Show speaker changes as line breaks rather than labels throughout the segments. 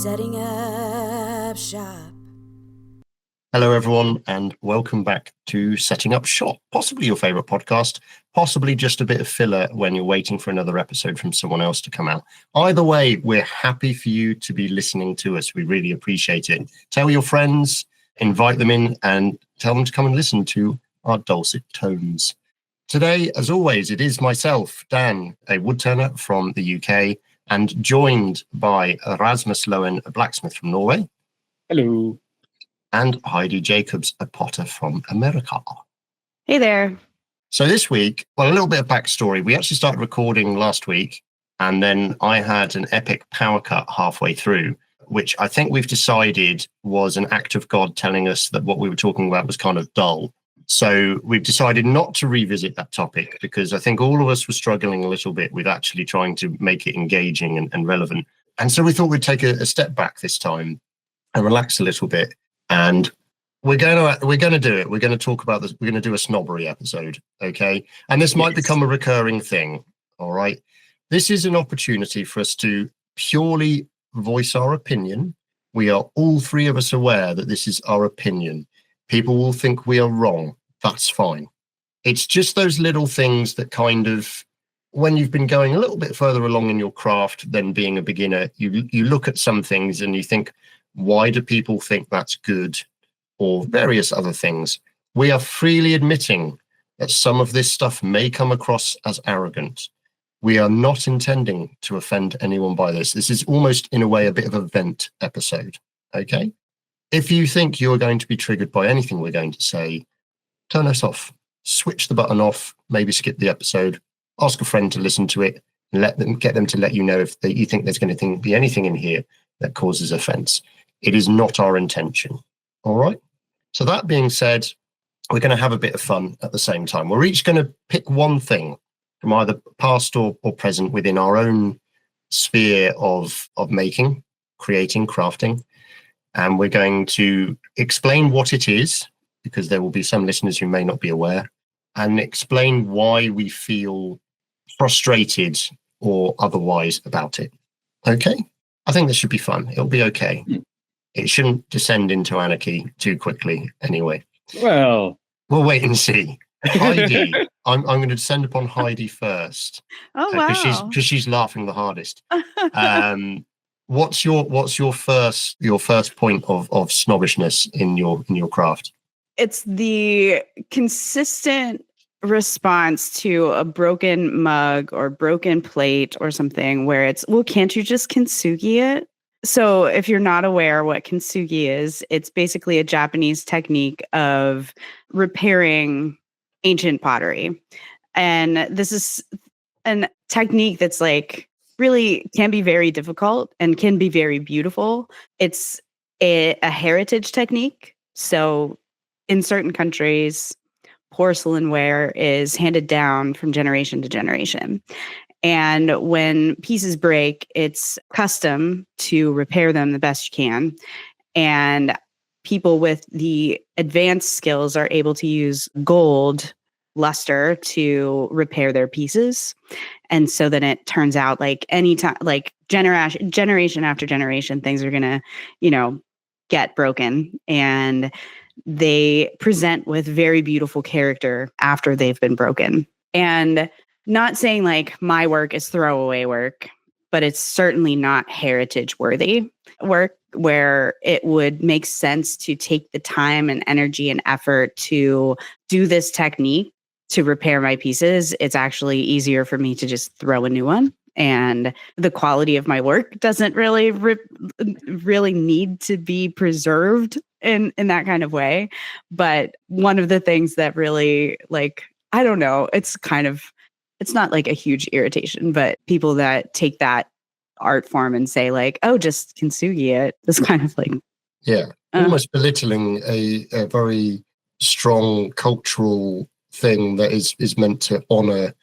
Setting up shop.
Hello, everyone, and welcome back to Setting Up Shop, possibly your favorite podcast, possibly just a bit of filler when you're waiting for another episode from someone else to come out. Either way, we're happy for you to be listening to us. We really appreciate it. Tell your friends, invite them in, and tell them to come and listen to our dulcet tones. Today, as always, it is myself, Dan, a woodturner from the UK, and joined by Rasmus Loen, a blacksmith from Norway.
Hello.
And Heidi Jacobs, a potter from America.
Hey there.
So this week, well, a little bit of backstory. We actually started recording last week, and then I had an epic power cut halfway through, which I think we've decided was an act of God telling us that what we were talking about was kind of dull. So we've decided not to revisit that topic because I think all of us were struggling a little bit with actually trying to make it engaging and relevant. And so we thought we'd take a step back this time and relax a little bit. And we're going to do it. We're going to talk about this. We're going to do a snobbery episode. Okay. And this might become a recurring thing. All right. This is an opportunity for us to purely voice our opinion. We are all three of us aware that this is our opinion. People will think we are wrong. That's fine. It's just those little things that kind of, when you've been going a little bit further along in your craft than being a beginner, you look at some things and you think, why do people think that's good? Or various other things. We are freely admitting that some of this stuff may come across as arrogant. We are not intending to offend anyone by this. This is almost, in a way, a bit of a vent episode. Okay? If you think you're going to be triggered by anything we're going to say, turn us off. Switch the button off, maybe skip the episode, ask a friend to listen to it, and get them to let you know if you think there's going to be anything in here that causes offense. It is not our intention. All right? So that being said, we're going to have a bit of fun at the same time. We're each going to pick one thing from either past or present within our own sphere of making, creating, crafting. And we're going to explain what it is, because there will be some listeners who may not be aware, and explain why we feel frustrated or otherwise about it. Okay? I think this should be fun. It'll be okay. It shouldn't descend into anarchy too quickly anyway.
Well,
we'll wait and see. Heidi, I'm going to descend upon Heidi first.
Oh, wow.
Because she's laughing the hardest. What's your first point of snobbishness in your craft?
It's the consistent response to a broken mug or broken plate or something where it's, well, can't you just kintsugi it? So if you're not aware what kintsugi is, it's basically a Japanese technique of repairing ancient pottery. And this is a technique that's like really can be very difficult and can be very beautiful. It's a heritage technique. So in certain countries, porcelain ware is handed down from generation to generation. And when pieces break, it's custom to repair them the best you can. And people with the advanced skills are able to use gold luster to repair their pieces. And so then it turns out like anytime, like generation after generation, things are going to, get broken. And they present with very beautiful character after they've been broken. And not saying like my work is throwaway work, but it's certainly not heritage worthy work where it would make sense to take the time and energy and effort to do this technique to repair my pieces. It's actually easier for me to just throw a new one. And the quality of my work doesn't really need to be preserved in that kind of way. But one of the things that really, like, I don't know, it's not like a huge irritation, but people that take that art form and say like, oh, just kintsugi it, is kind of like...
Yeah, almost belittling a very strong cultural thing that is meant to honor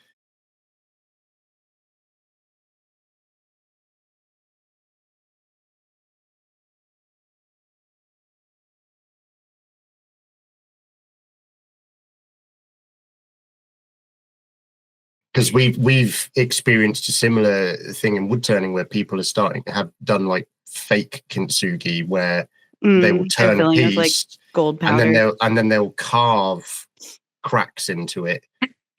because we've experienced a similar thing in wood turning where people have done like fake kintsugi where they will
they're
turn a
filling with like
piece
gold
and
powder.
then they'll carve cracks into it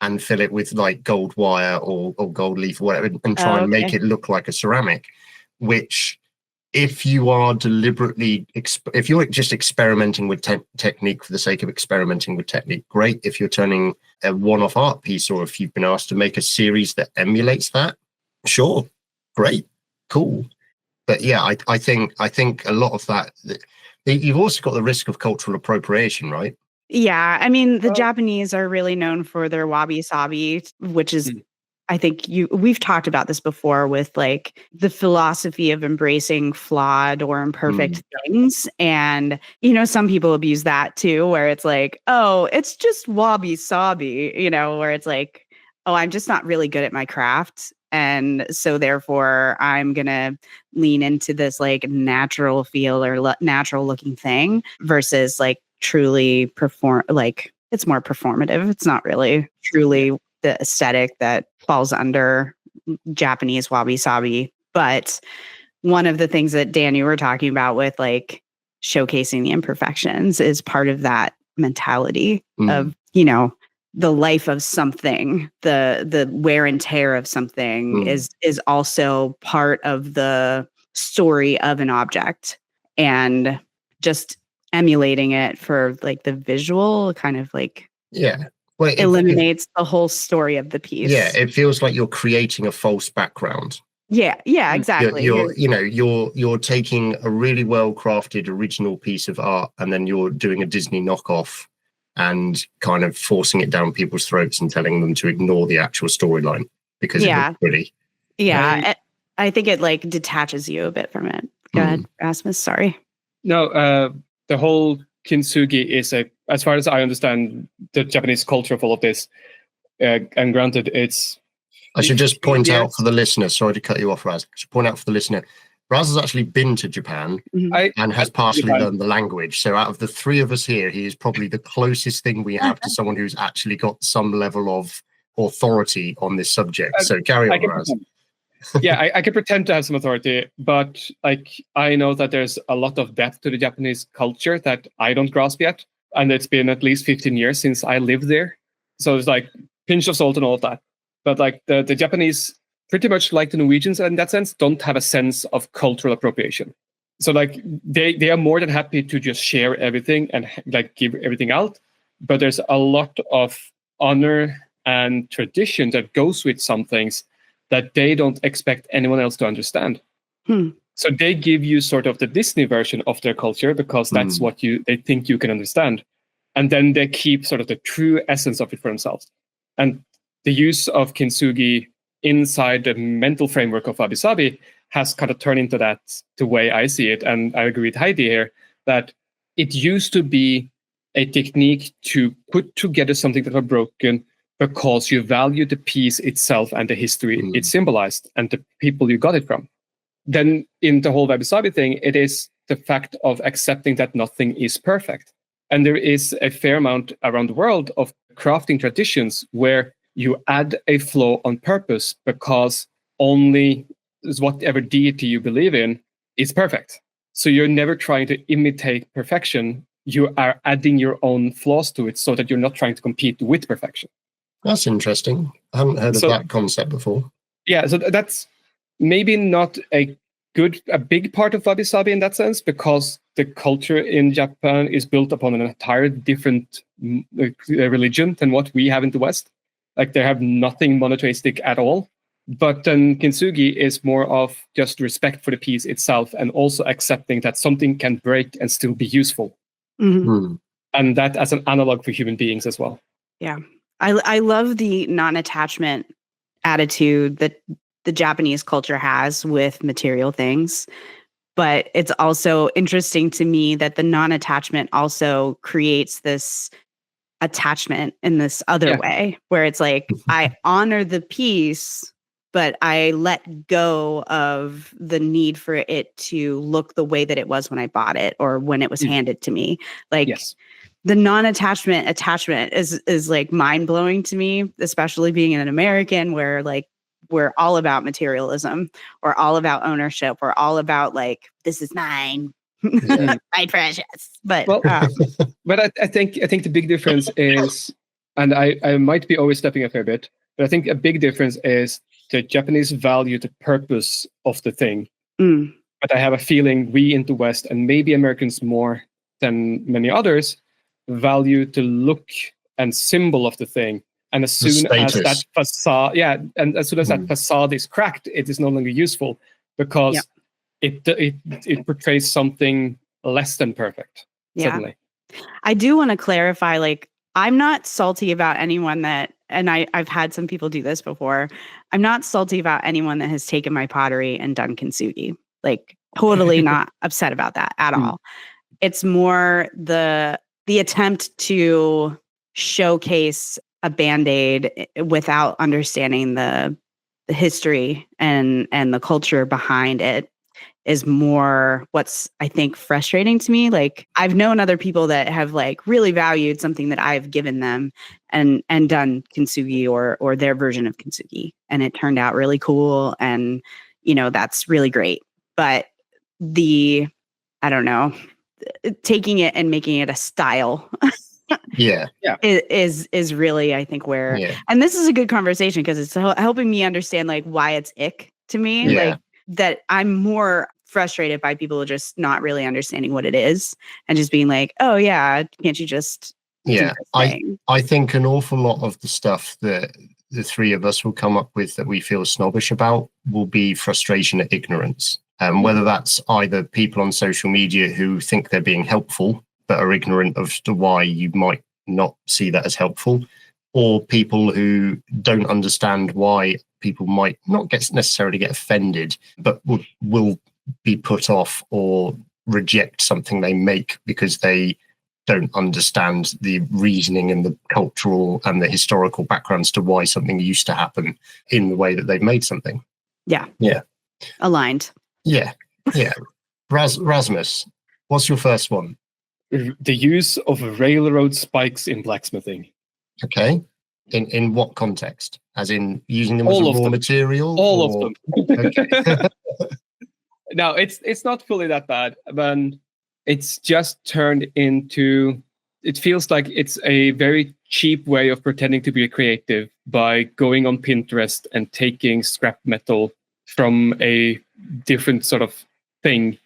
and fill it with like gold wire or gold leaf or whatever and try and make it look like a ceramic, which if you are deliberately, if you're just experimenting with technique for the sake of experimenting with technique, great. If you're turning a one-off art piece, or if you've been asked to make a series that emulates that, sure, great, cool. But yeah, I think a lot of that, you've also got the risk of cultural appropriation, right?
Yeah, I mean, the Japanese are really known for their wabi-sabi, which is I think we've talked about this before with like the philosophy of embracing flawed or imperfect things. And, some people abuse that too, where it's like, oh, it's just wabi-sabi, where it's like, oh, I'm just not really good at my craft. And so therefore I'm going to lean into this like natural feel or natural looking thing versus like truly it's more performative. It's not really truly the aesthetic that falls under Japanese wabi-sabi. But one of the things that Dan, you were talking about with like showcasing the imperfections is part of that mentality of, the life of something, the wear and tear of something is also part of the story of an object, and just emulating it for like the visual kind of like eliminates the whole story of the piece.
Yeah, it feels like you're creating a false background.
Yeah, exactly.
You're taking a really well crafted original piece of art and then you're doing a Disney knockoff and kind of forcing it down people's throats and telling them to ignore the actual storyline because it looks pretty.
Yeah, I think it like detaches you a bit from it. Go ahead, Rasmus. Sorry.
No, the whole kintsugi is as far as I understand the Japanese culture of all of this, and granted, it's.
I should just point out for the listener, sorry to cut you off, Raz. I should point out for the listener, Raz has actually been to Japan and has partially learned the language. So out of the three of us here, he is probably the closest thing we have to someone who's actually got some level of authority on this subject. So carry on, Raz.
Yeah, I can pretend to have some authority, but like I know that there's a lot of depth to the Japanese culture that I don't grasp yet. And it's been at least 15 years since I lived there. So it's like pinch of salt and all of that. But like the Japanese, pretty much like the Norwegians in that sense, don't have a sense of cultural appropriation. So like they are more than happy to just share everything and like give everything out. But there's a lot of honor and tradition that goes with some things that they don't expect anyone else to understand. So they give you sort of the Disney version of their culture because that's what they think you can understand. And then they keep sort of the true essence of it for themselves. And the use of kintsugi inside the mental framework of wabi-sabi has kind of turned into that the way I see it. And I agree with Heidi here that it used to be a technique to put together something that was broken because you value the piece itself and the history it symbolized and the people you got it from. Then in the whole wabi-sabi thing, it is the fact of accepting that nothing is perfect. And there is a fair amount around the world of crafting traditions where you add a flaw on purpose because only whatever deity you believe in is perfect. So you're never trying to imitate perfection. You are adding your own flaws to it so that you're not trying to compete with perfection.
That's interesting. I haven't heard of that concept before.
Yeah, so that's maybe not a big part of wabi-sabi in that sense, because the culture in Japan is built upon an entire different religion than what we have in the West. Like they have nothing monotheistic at all. But then kintsugi is more of just respect for the piece itself and also accepting that something can break and still be useful. And that as an analog for human beings as well.
Yeah. I love the non-attachment attitude that the Japanese culture has with material things. But it's also interesting to me that the non-attachment also creates this attachment in this other way, where it's like, I honor the piece, but I let go of the need for it to look the way that it was when I bought it or when it was handed to me. Like the non-attachment attachment is like mind-blowing to me, especially being an American where like we're all about materialism, or all about ownership, or all about like, this is mine, my precious. But
Well, but I think the big difference is, and I might be overstepping a fair bit, but I think a big difference is the Japanese value the purpose of the thing. But I have a feeling we in the West, and maybe Americans more than many others, value the look and symbol of the thing. And as soon as that facade, and as soon as that facade is cracked, it is no longer useful because it portrays something less than perfect. Suddenly.
I do want to clarify, like, I'm not salty about anyone that, and I've had some people do this before. I'm not salty about anyone that has taken my pottery and done kintsugi. Like, totally not upset about that at all. It's more the attempt to showcase a Band-Aid without understanding the history and the culture behind it is more what's, I think, frustrating to me. Like, I've known other people that have like really valued something that I've given them and done kintsugi or their version of kintsugi, and it turned out really cool, and that's really great. But I don't know, taking it and making it a style is really, I think, where, and this is a good conversation because it's helping me understand like why it's ick to me. Like, that I'm more frustrated by people just not really understanding what it is and just being like, oh yeah, can't you just do this thing?
I think an awful lot of the stuff that the three of us will come up with that we feel snobbish about will be frustration at ignorance. Whether that's either people on social media who think they're being helpful but are ignorant of why you might not see that as helpful, or people who don't understand why people might not necessarily get offended, but will be put off or reject something they make because they don't understand the reasoning and the cultural and the historical backgrounds to why something used to happen in the way that they've made something.
Yeah. Aligned.
Yeah. Rasmus, what's your first one?
The use of railroad spikes in blacksmithing.
Okay. In what context? As in using them as a raw material?
All of them. Okay. No, it's not fully that bad, but it's just turned into, it feels like it's a very cheap way of pretending to be creative by going on Pinterest and taking scrap metal from a different sort of thing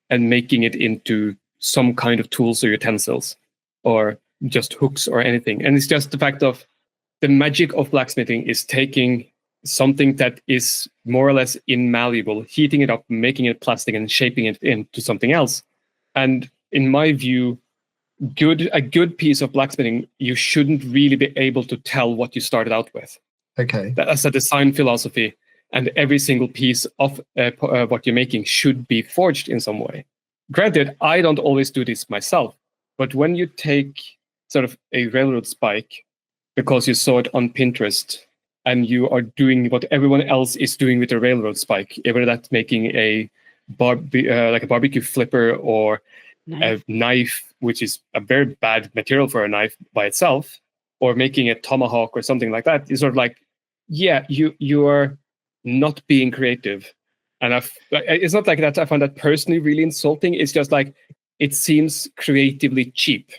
and making it into some kind of tools or utensils or just hooks or anything. And it's just the fact of the magic of blacksmithing is taking something that is more or less immalleable, heating it up, making it plastic and shaping it into something else. And in my view, a good piece of blacksmithing, you shouldn't really be able to tell what you started out with.
Okay.
That's a design philosophy. And every single piece of what you're making should be forged in some way. Granted, I don't always do this myself, but when you take sort of a railroad spike because you saw it on Pinterest and you are doing what everyone else is doing with a railroad spike, whether that's making a like a barbecue flipper or a knife, which is a very bad material for a knife by itself, or making a tomahawk or something like that, is sort of like, yeah, you are not being creative. And it's not like that I find that personally really insulting. It's just like, it seems creatively cheap.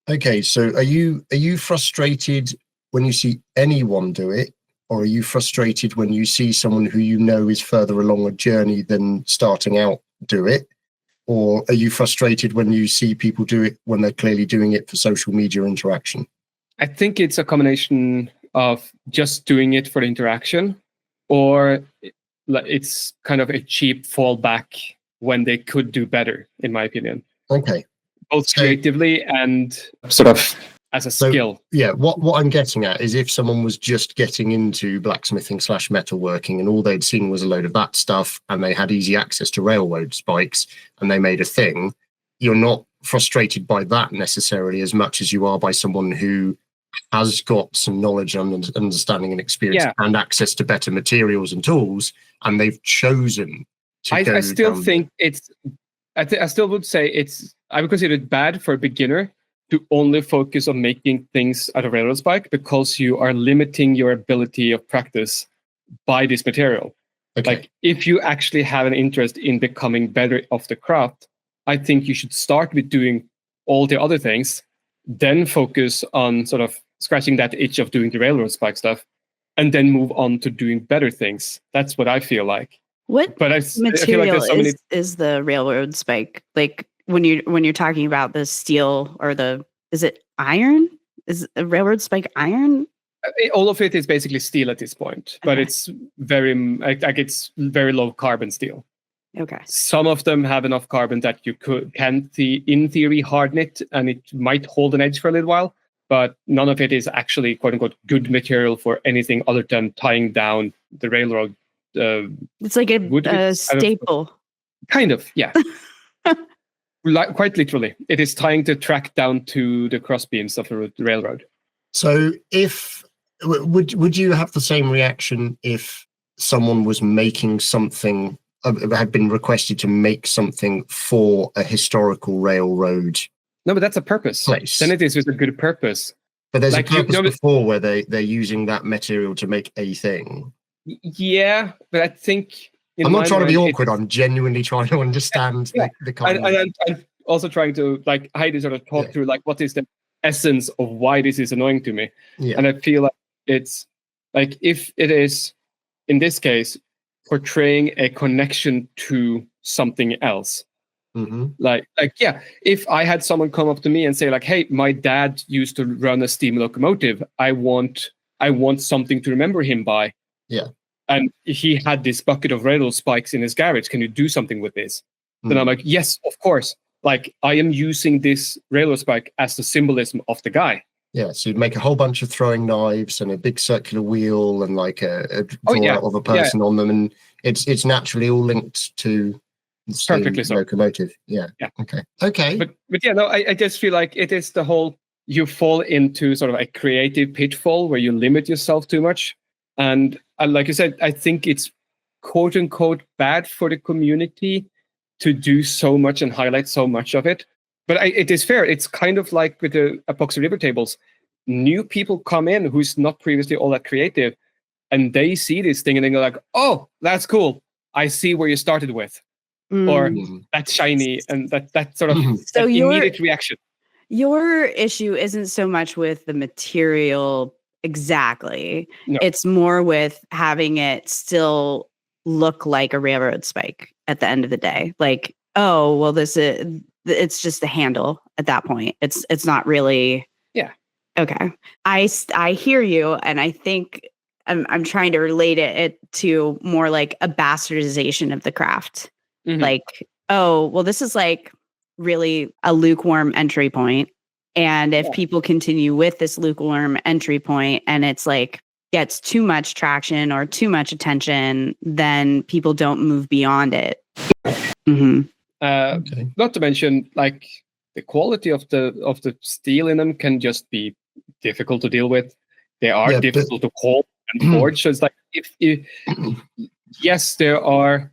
Okay, so are you frustrated when you see anyone do it, or are you frustrated when you see someone who you know is further along a journey than starting out do it? Or are you frustrated when you see people do it when they're clearly doing it for social media interaction?
I think it's a combination of just doing it for the interaction, or it's kind of a cheap fallback when they could do better, in my opinion.
Okay.
Both creatively and sort of as a skill.
Yeah, what I'm getting at is if someone was just getting into blacksmithing / metalworking and all they'd seen was a load of that stuff and they had easy access to railroad spikes and they made a thing, you're not frustrated by that necessarily as much as you are by someone who has got some knowledge and understanding and experience and access to better materials and tools, and they've chosen to
I still think it's, I still would say I would consider it bad for a beginner to only focus on making things out of railroad spike, because you are limiting your ability of practice buy this material.
Okay.
Like, if you actually have an interest in becoming better of the craft, I think you should start with doing all the other things, then focus on sort of scratching that itch of doing the railroad spike stuff, and then move on to doing better things. That's what I feel like.
What
But I feel like
material
there's so many.
is the railroad spike? Like when you're talking about the steel or is it iron? Is a railroad spike iron?
All of it is basically steel at this point, but
Okay.
it's very it's very low carbon steel.
Okay.
Some of them have enough carbon that you can in theory harden it, and it might hold an edge for a little while. But none of it is actually "quote unquote" good material for anything other than tying down the railroad.
It's like a staple.
Kind of, yeah. Quite literally, it is tying the track down to the crossbeams of the railroad.
So, would you have the same reaction if someone was making something, had been requested to make something for a historical railroad?
No, but that's a purpose.
Place.
Then it is with a good purpose.
But there's a purpose before where they're using that material to make a thing.
Yeah, but I think
I'm not trying to be awkward. I'm genuinely trying to understand the kind
of. I'm also trying to, like, Heidi sort of talk through, like, what is the essence of why this is annoying to me.
Yeah.
And I feel like it's like, if it is, in this case, portraying a connection to something else.
Mm-hmm.
Like yeah, if I had someone come up to me and say, like, hey, my dad used to run a steam locomotive, I want something to remember him by.
Yeah.
And he had this bucket of railroad spikes in his garage. Can you do something with this? Then I'm like, yes, of course. Like, I am using this railroad spike as the symbolism of the guy.
Yeah, so you'd make a whole bunch of throwing knives and a big circular wheel and like a draw out of a person on them, and it's naturally all linked to the steam locomotive. Yeah. Okay.
But yeah, no, I just feel like it is the whole, you fall into sort of a creative pitfall where you limit yourself too much. And like you said, I think it's "quote unquote" bad for the community to do so much and highlight so much of it. But it is fair. It's kind of like with the epoxy river tables. New people come in who's not previously all that creative, and they see this thing and they go like, oh, that's cool. I see where you started with. Or that's shiny, and that sort of immediate reaction.
Your issue isn't so much with the material exactly.
No.
It's more with having it still look like a railroad spike at the end of the day. Like, oh, well, it's just the handle at that point. It's not really.
Yeah.
Okay. I hear you, and I think I'm trying to relate it to more like a bastardization of the craft. Mm-hmm. Like, oh, well, this is like really a lukewarm entry point. And if people continue with this lukewarm entry point and it's like gets too much traction or too much attention, then people don't move beyond it. Mm-hmm.
Not to mention, like, the quality of the steel in them can just be difficult to deal with. They are difficult to hold and forge. So it's like, if yes, there are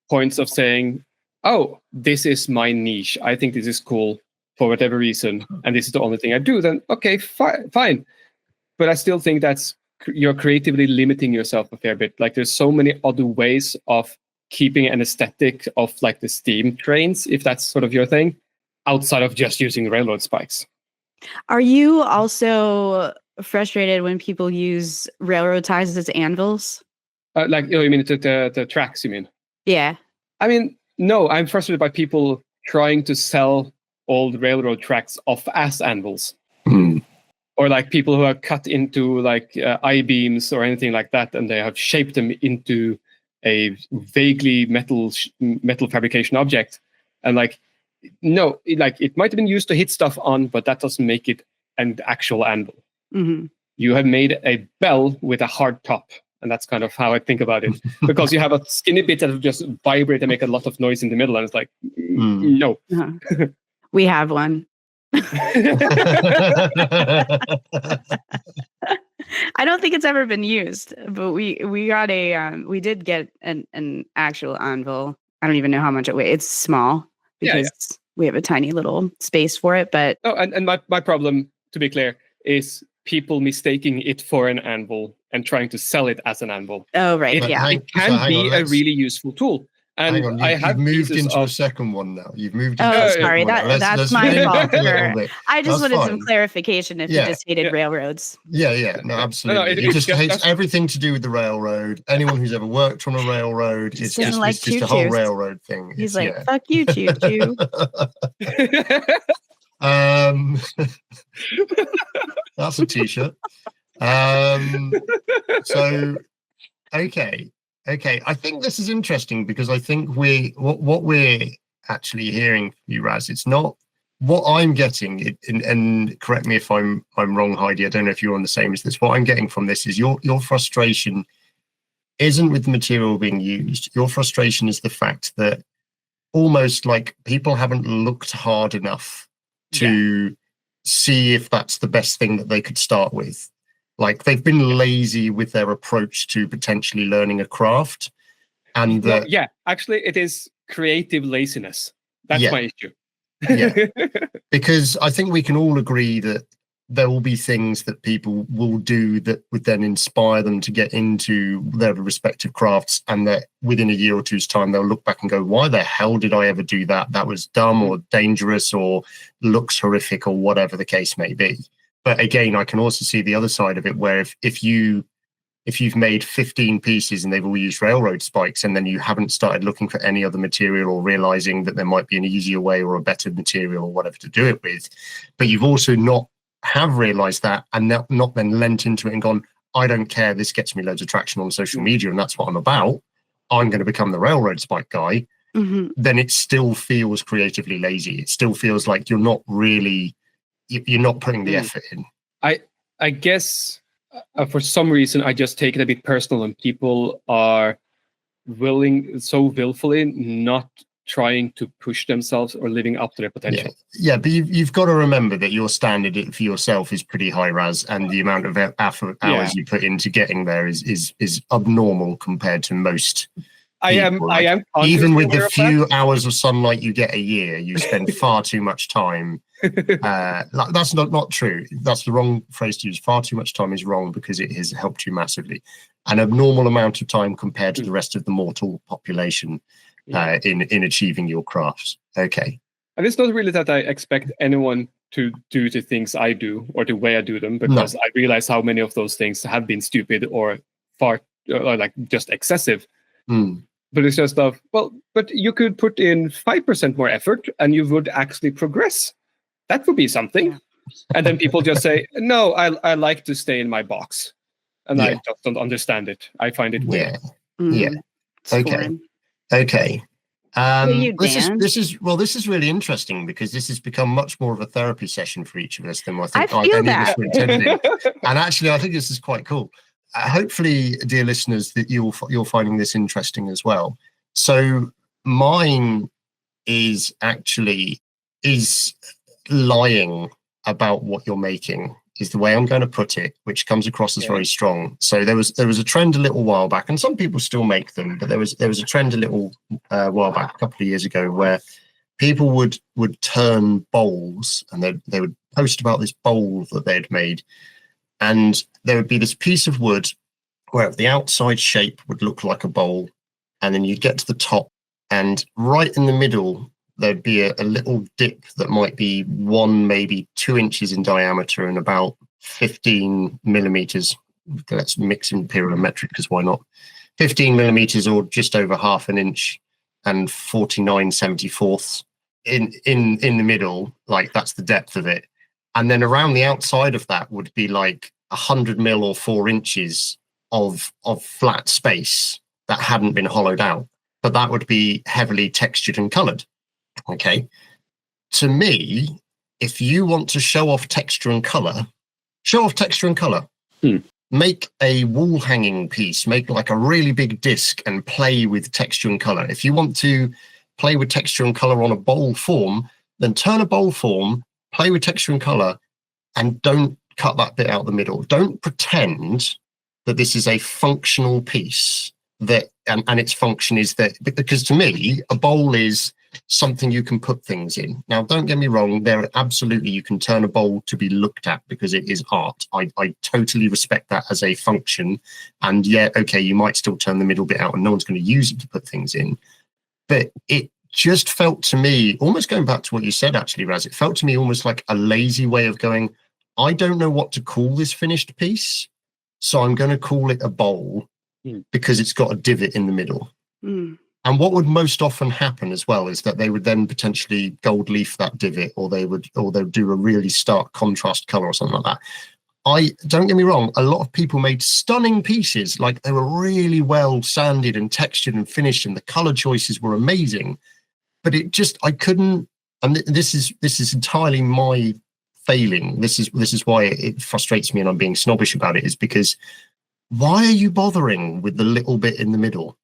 points of saying, oh, this is my niche. I think this is cool for whatever reason, and this is the only thing I do. Then okay, fine. But I still think you're creatively limiting yourself a fair bit. Like, there's so many other ways of keeping an aesthetic of, like, the steam trains, if that's sort of your thing, outside of just using railroad spikes.
Are you also frustrated when people use railroad ties as anvils?
Like, you mean the tracks, you mean?
Yeah.
I mean, no, I'm frustrated by people trying to sell old railroad tracks off as anvils. Or like people who are cut into like I-beams or anything like that, and they have shaped them into a vaguely metal fabrication object. And like, no, it might have been used to hit stuff on, but that doesn't make it an actual anvil.
Mm-hmm.
You have made a bell with a hard top. And that's kind of how I think about it. Because you have a skinny bit that will just vibrate and make a lot of noise in the middle. And it's like, no.
Uh-huh. We have one. I don't think it's ever been used, but we got we did get an actual anvil. I don't even know how much it weighs. It's small because we have a tiny little space for it. But
and my problem, to be clear, is people mistaking it for an anvil and trying to sell it as an anvil.
Oh, right.
It,
Yeah.
it can be a really useful tool. And
hang on,
I have
you've moved
pieces
into a
of
second one now. You've moved.
Oh,
Into a second
sorry.
one now.
That's my
lean
fault.
back a little bit.
I just
That's
wanted some
fine.
clarification if you just hated railroads.
Yeah, no, absolutely. He just hates everything to do with the railroad. Anyone who's ever worked on a railroad, it's just a whole railroad thing.
He's like, fuck you, choo choo.
That's a t-shirt. So, okay. I think this is interesting because I think what we're actually hearing from you, Raz, it's not what I'm getting, and correct me if I'm wrong, Heidi. I don't know if you're on the same as this. What I'm getting from this is your frustration isn't with the material being used. Your frustration is the fact that almost like people haven't looked hard enough to see if that's the best thing that they could start with. Like they've been lazy with their approach to potentially learning a craft. And
actually it is creative laziness. That's my issue. Because
I think we can all agree that there will be things that people will do that would then inspire them to get into their respective crafts, and that within a year or two's time they'll look back and go, why the hell did I ever do that? That was dumb or dangerous or looks horrific or whatever the case may be. But again, I can also see the other side of it, where if you've made 15 pieces and they've all used railroad spikes, and then you haven't started looking for any other material or realizing that there might be an easier way or a better material or whatever to do it with, but you've also not have realized that and not then lent into it and gone, I don't care, this gets me loads of traction on social media and that's what I'm about, I'm going to become the railroad spike guy, then it still feels creatively lazy. It still feels like you're not putting the effort in.
I guess for some reason I just take it a bit personal when people are so willfully not trying to push themselves or living up to their potential.
Yeah, but you've got to remember that your standard for yourself is pretty high, Raz, and the amount of hours you put into getting there is abnormal compared to most people.
I am
even with the few hours of sunlight you get a year, you spend far too much time. That's not true. That's the wrong phrase to use. Far too much time is wrong because it has helped you massively. An abnormal amount of time compared to the rest of the mortal population in achieving your crafts. Okay.
And it's not really that I expect anyone to do the things I do or the way I do them, because I realize how many of those things have been stupid or far or like just excessive. But it's just but you could put in 5% more effort and you would actually progress. That would be something. And then people just say, no, I like to stay in my box. And I just don't understand it. I find it weird.
Okay. This is really interesting because this has become much more of a therapy session for each of us than I think were intending. And actually, I think this is quite cool. Hopefully, dear listeners, that you're finding this interesting as well. So mine is lying about what you're making is the way I'm going to put it, which comes across as very strong. So there was a trend a little while back, and some people still make them, but there was a trend a little while back, a couple of years ago, where people would turn bowls, and they would post about this bowl that they'd made, and there would be this piece of wood where the outside shape would look like a bowl, and then you'd get to the top, and right in the middle there'd be a little dip that might be 1, maybe 2 inches in diameter and about 15 millimeters. Let's mix imperial and metric because why not? 15 millimeters or just over half an inch and 49/74 in the middle. Like that's the depth of it. And then around the outside of that would be like 100 mil or 4 inches of flat space that hadn't been hollowed out, but that would be heavily textured and colored. Okay. To me, if you want to show off texture and color, make a wall hanging piece, make like a really big disc and play with texture and color. If you want to play with texture and color on a bowl form, then turn a bowl form, play with texture and color, and don't cut that bit out the middle. Don't pretend that this is a functional piece and its function is that, because to me, a bowl is something you can put things in. Now, don't get me wrong, there absolutely you can turn a bowl to be looked at because it is art. I totally respect that as a function. And yeah, okay, you might still turn the middle bit out and no one's going to use it to put things in. But it just felt to me, almost going back to what you said, actually, Raz, it felt to me almost like a lazy way of going, I don't know what to call this finished piece, so I'm going to call it a bowl because it's got a divot in the middle. And what would most often happen as well is that they would then potentially gold leaf that divot, or they would do a really stark contrast color or something like that. Don't get me wrong, a lot of people made stunning pieces, like they were really well sanded and textured and finished, and the color choices were amazing. But it just, I couldn't, and this is entirely my failing. This is why it frustrates me and I'm being snobbish about it, is because why are you bothering with the little bit in the middle?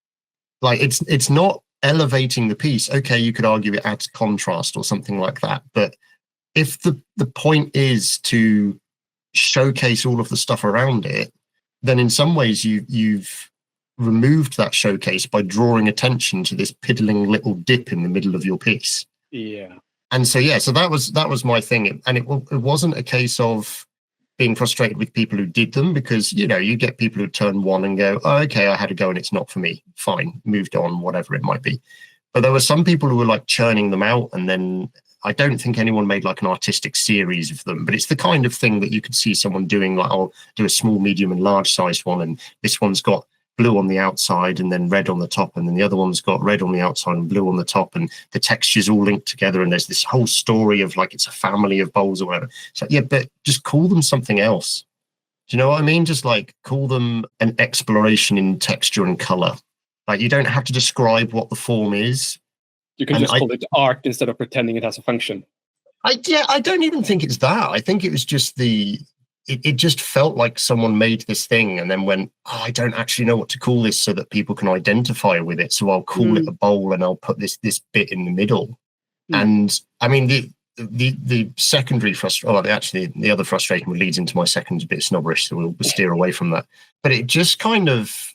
Like it's not elevating the piece. Okay, you could argue it adds contrast or something like that. But if the point is to showcase all of the stuff around it, then in some ways you've removed that showcase by drawing attention to this piddling little dip in the middle of your piece.
Yeah.
And so that was my thing. And it wasn't a case of being frustrated with people who did them, because, you know, you get people who turn one and go, oh, okay, I had a go and it's not for me. Fine, moved on, whatever it might be. But there were some people who were like churning them out, and then I don't think anyone made like an artistic series of them, but it's the kind of thing that you could see someone doing, like, I'll do a small, medium and large sized one, and this one's got blue on the outside and then red on the top, and then the other one's got red on the outside and blue on the top, and the textures all linked together, and there's this whole story of like it's a family of bowls or whatever. So yeah, but just call them something else. Do you know what I mean? Just like call them an exploration in texture and color. Like, you don't have to describe what the form is.
You can just call it art instead of pretending it has a function.
I don't even think it's that. I think it was just it just felt like someone made this thing and then went, oh, I don't actually know what to call this so that people can identify with it. So I'll call it a bowl and I'll put this bit in the middle. And I mean, the secondary frustration, the other frustration leads into my second bit snobberish, so we'll steer away from that. But it just kind of,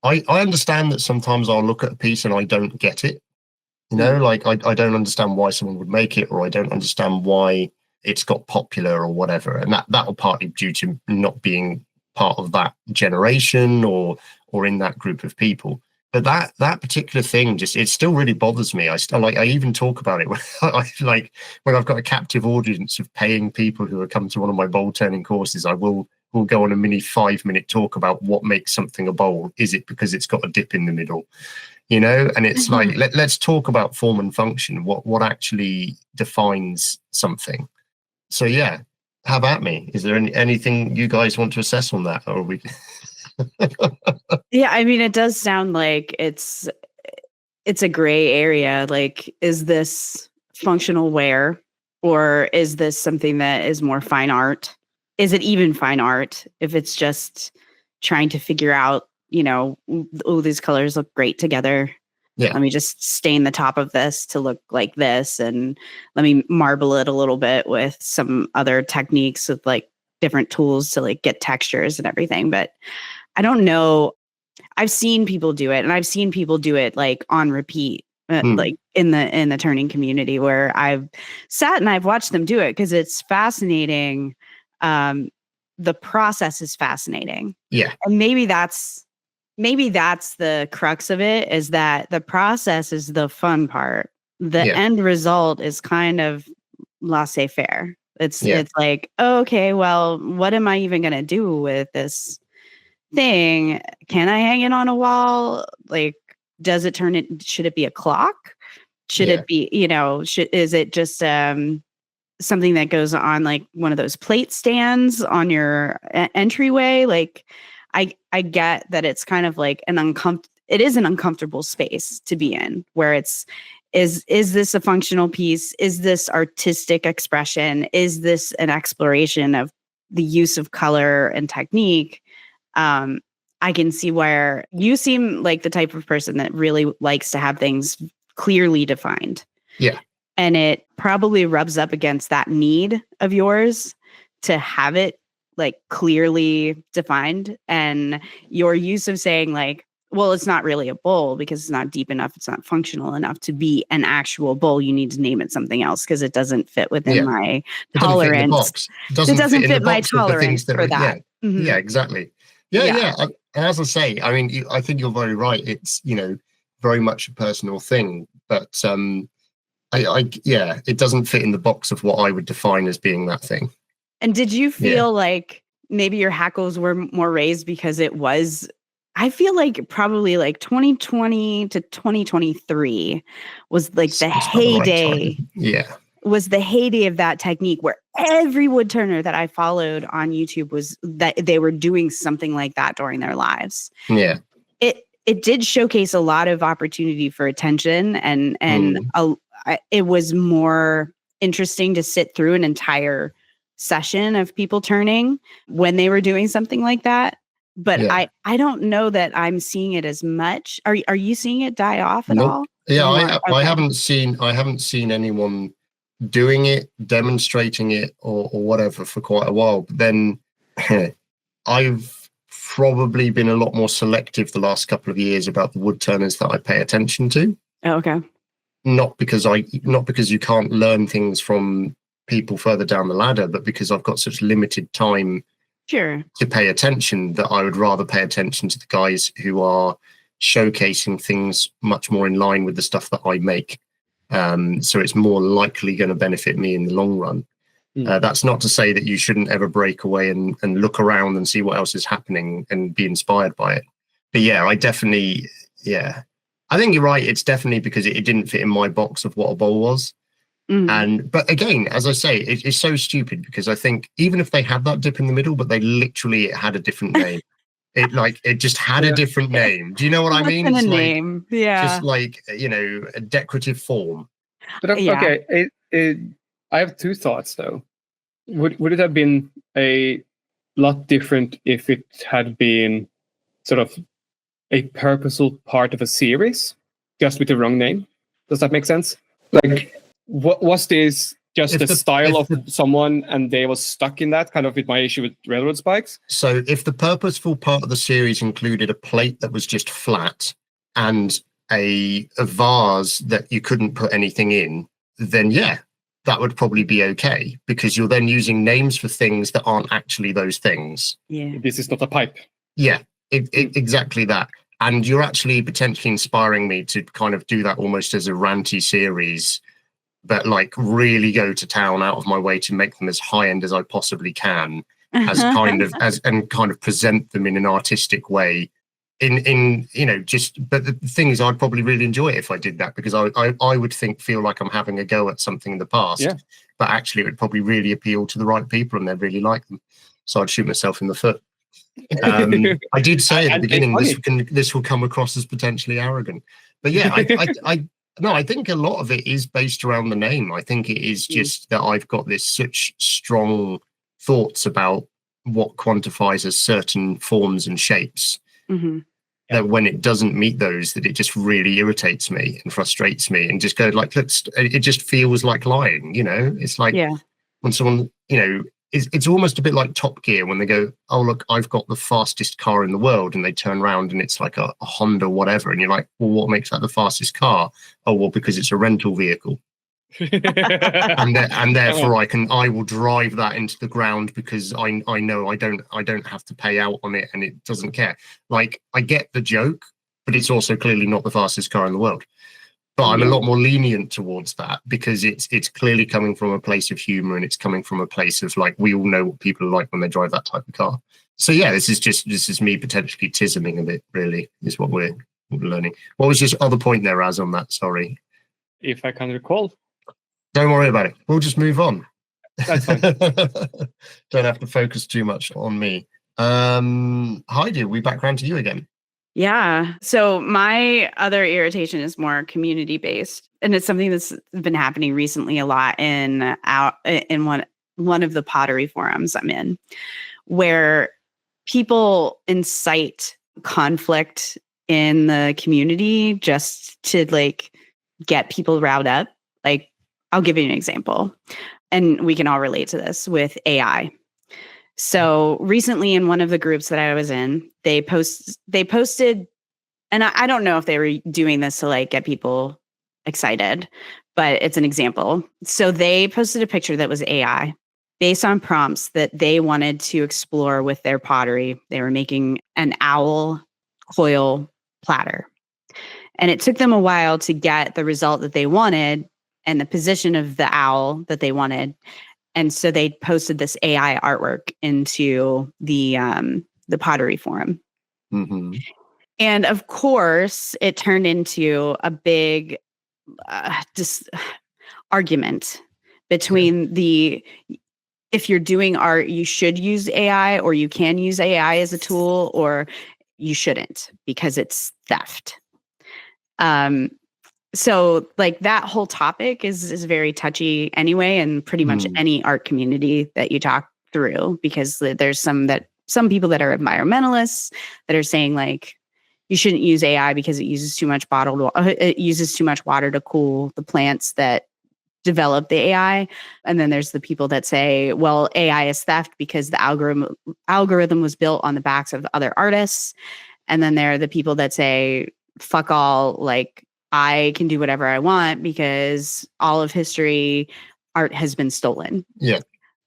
I understand that sometimes I'll look at a piece and I don't get it. You know, like I don't understand why someone would make it, or I don't understand why it's got popular or whatever. And that will partly due to not being part of that generation or in that group of people. But that particular thing it still really bothers me. I even talk about it when I've got a captive audience of paying people who have come to one of my bowl turning courses. I will go on a mini 5-minute talk about what makes something a bowl. Is it because it's got a dip in the middle? You know, and it's like, let's talk about form and function. What actually defines something? So yeah, have at me. Is there anything you guys want to assess on that, or are we?
Yeah, I mean, it does sound like it's a gray area. Like, is this functional wear, or is this something that is more fine art? Is it even fine art if it's just trying to figure out, you know, oh, these colors look great together. Yeah. Let me just stain the top of this to look like this, and let me marble it a little bit with some other techniques with like different tools to like get textures and everything. But I don't know. I've seen people do it, and I've seen people do it like on repeat, like in the turning community, where I've sat and I've watched them do it because it's fascinating. The process is fascinating. Yeah. And maybe that's the crux of it, is that the process is the fun part. The end result is kind of laissez-faire. It's like, oh, okay, well, what am I even going to do with this thing? Can I hang it on a wall? Like, does it should it be a clock? Should it be, you know, is it just something that goes on like one of those plate stands on your entryway? Like, I get that it's kind of like it is an uncomfortable space to be in, where is this a functional piece? Is this artistic expression? Is this an exploration of the use of color and technique? I can see where you seem like the type of person that really likes to have things clearly defined. Yeah. And it probably rubs up against that need of yours to have it like clearly defined. And your use of saying like, well, it's not really a bowl because it's not deep enough. It's not functional enough to be an actual bowl. You need to name it something else because it doesn't fit within my tolerance.
It doesn't fit in the
my
box of the things
tolerance
that
for that.
Yeah, exactly. Yeah. And as I say, I mean, I think you're very right. It's, very much a personal thing, but it doesn't fit in the box of what I would define as being that thing.
And did you feel like maybe your hackles were more raised because I feel like probably like 2020 to 2023 was like the heyday. Was the heyday of that technique where every wood turner that I followed on YouTube was that they were doing something like that during their lives.
Yeah.
It did showcase a lot of opportunity for attention and it was more interesting to sit through an entire session of people turning when they were doing something like that. But I don't know that I'm seeing it as much. Are you seeing it die off at all?
Yeah, I haven't seen anyone doing it, demonstrating it, or whatever for quite a while. But then I've probably been a lot more selective the last couple of years about the wood turners that I pay attention to.
Oh, okay.
Not because you can't learn things from people further down the ladder, but because I've got such limited time to pay attention that I would rather pay attention to the guys who are showcasing things much more in line with the stuff that I make. So it's more likely going to benefit me in the long run. That's not to say that you shouldn't ever break away and look around and see what else is happening and be inspired by it. But I think you're right. It's definitely because it didn't fit in my box of what a bowl was. But again, as I say, it's so stupid because I think even if they had that dip in the middle, but they literally had a different name. It just had a different name. Do you know what I mean?
It's name.
Just like, a decorative form.
But okay, I have two thoughts though. Would it have been a lot different if it had been sort of a purposeful part of a series, just with the wrong name? Does that make sense? Like, what was this just the style of someone and they was stuck in that, kind of with my issue with railroad spikes?
So if the purposeful part of the series included a plate that was just flat and a vase that you couldn't put anything in, then that would probably be okay, because you're then using names for things that aren't actually those things.
Yeah.
This is not a pipe.
Yeah, exactly that. And you're actually potentially inspiring me to kind of do that almost as a ranty series, but like really go to town out of my way to make them as high end as I possibly can, and kind of present them in an artistic way. But the thing is, I'd probably really enjoy it if I did that, because I would feel like I'm having a go at something in the past, but actually it would probably really appeal to the right people and they'd really like them. So I'd shoot myself in the foot. I did say at the beginning this will come across as potentially arrogant, but I think a lot of it is based around the name. I think it is just that I've got such strong thoughts about what quantifies as certain forms and shapes. That when it doesn't meet those, that it just really irritates me and frustrates me, and just go like, it just feels like lying. It's like when someone, it's almost a bit like Top Gear when they go, oh look, I've got the fastest car in the world, and they turn around and it's like a Honda whatever, and you're like, well, what makes that the fastest car? Oh well, because it's a rental vehicle. and therefore I will drive that into the ground because I know I don't have to pay out on it, and it doesn't care. Like, I get the joke, but it's also clearly not the fastest car in the world. But I'm a lot more lenient towards that because it's clearly coming from a place of humor, and it's coming from a place of like, we all know what people are like when they drive that type of car. So this is me potentially tisming a bit, really, is what we're learning. What was your other point there, Raz, on that? Sorry.
If I can recall.
Don't worry about it. We'll just move on.
That's fine.
Don't have to focus too much on me. Heidi, we back around to you again.
Yeah. So my other irritation is more community based, and it's something that's been happening recently a lot in one of the pottery forums I'm in, where people incite conflict in the community just to like get people riled up. Like, I'll give you an example, and we can all relate to this with AI. So recently in one of the groups that I was in, they posted and I don't know if they were doing this to like get people excited, but it's an example. So they posted a picture that was AI based on prompts that they wanted to explore with their pottery. They were making an owl coil platter. And it took them a while to get the result that they wanted and the position of the owl that they wanted. And so they posted this AI artwork into the pottery forum.
Mm-hmm.
And of course, it turned into a big argument between if you're doing art, you should use AI, or you can use AI as a tool, or you shouldn't because it's theft. So like that whole topic is very touchy anyway, and pretty much any art community that you talk through, because there's some people that are environmentalists that are saying like you shouldn't use AI because it uses too much water to cool the plants that develop the AI. And then there's the people that say, well, AI is theft because the algorithm was built on the backs of other artists. And then there are the people that say, fuck all, like I can do whatever I want because all of history, art has been stolen.
Yeah.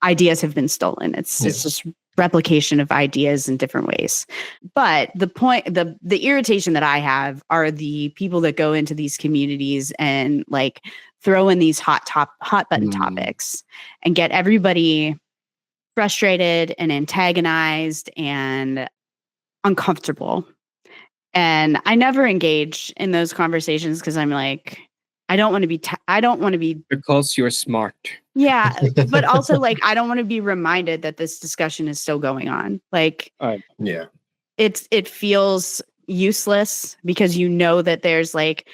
Ideas have been stolen. It's just replication of ideas in different ways. But the point, the irritation that I have are the people that go into these communities and like throw in these hot button topics and get everybody frustrated and antagonized and uncomfortable. And I never engage in those conversations because I'm like, I don't want to be
because you're smart.
Yeah, but also like I don't want to be reminded that this discussion is still going on. Like,
yeah,
it feels useless because you know that there's like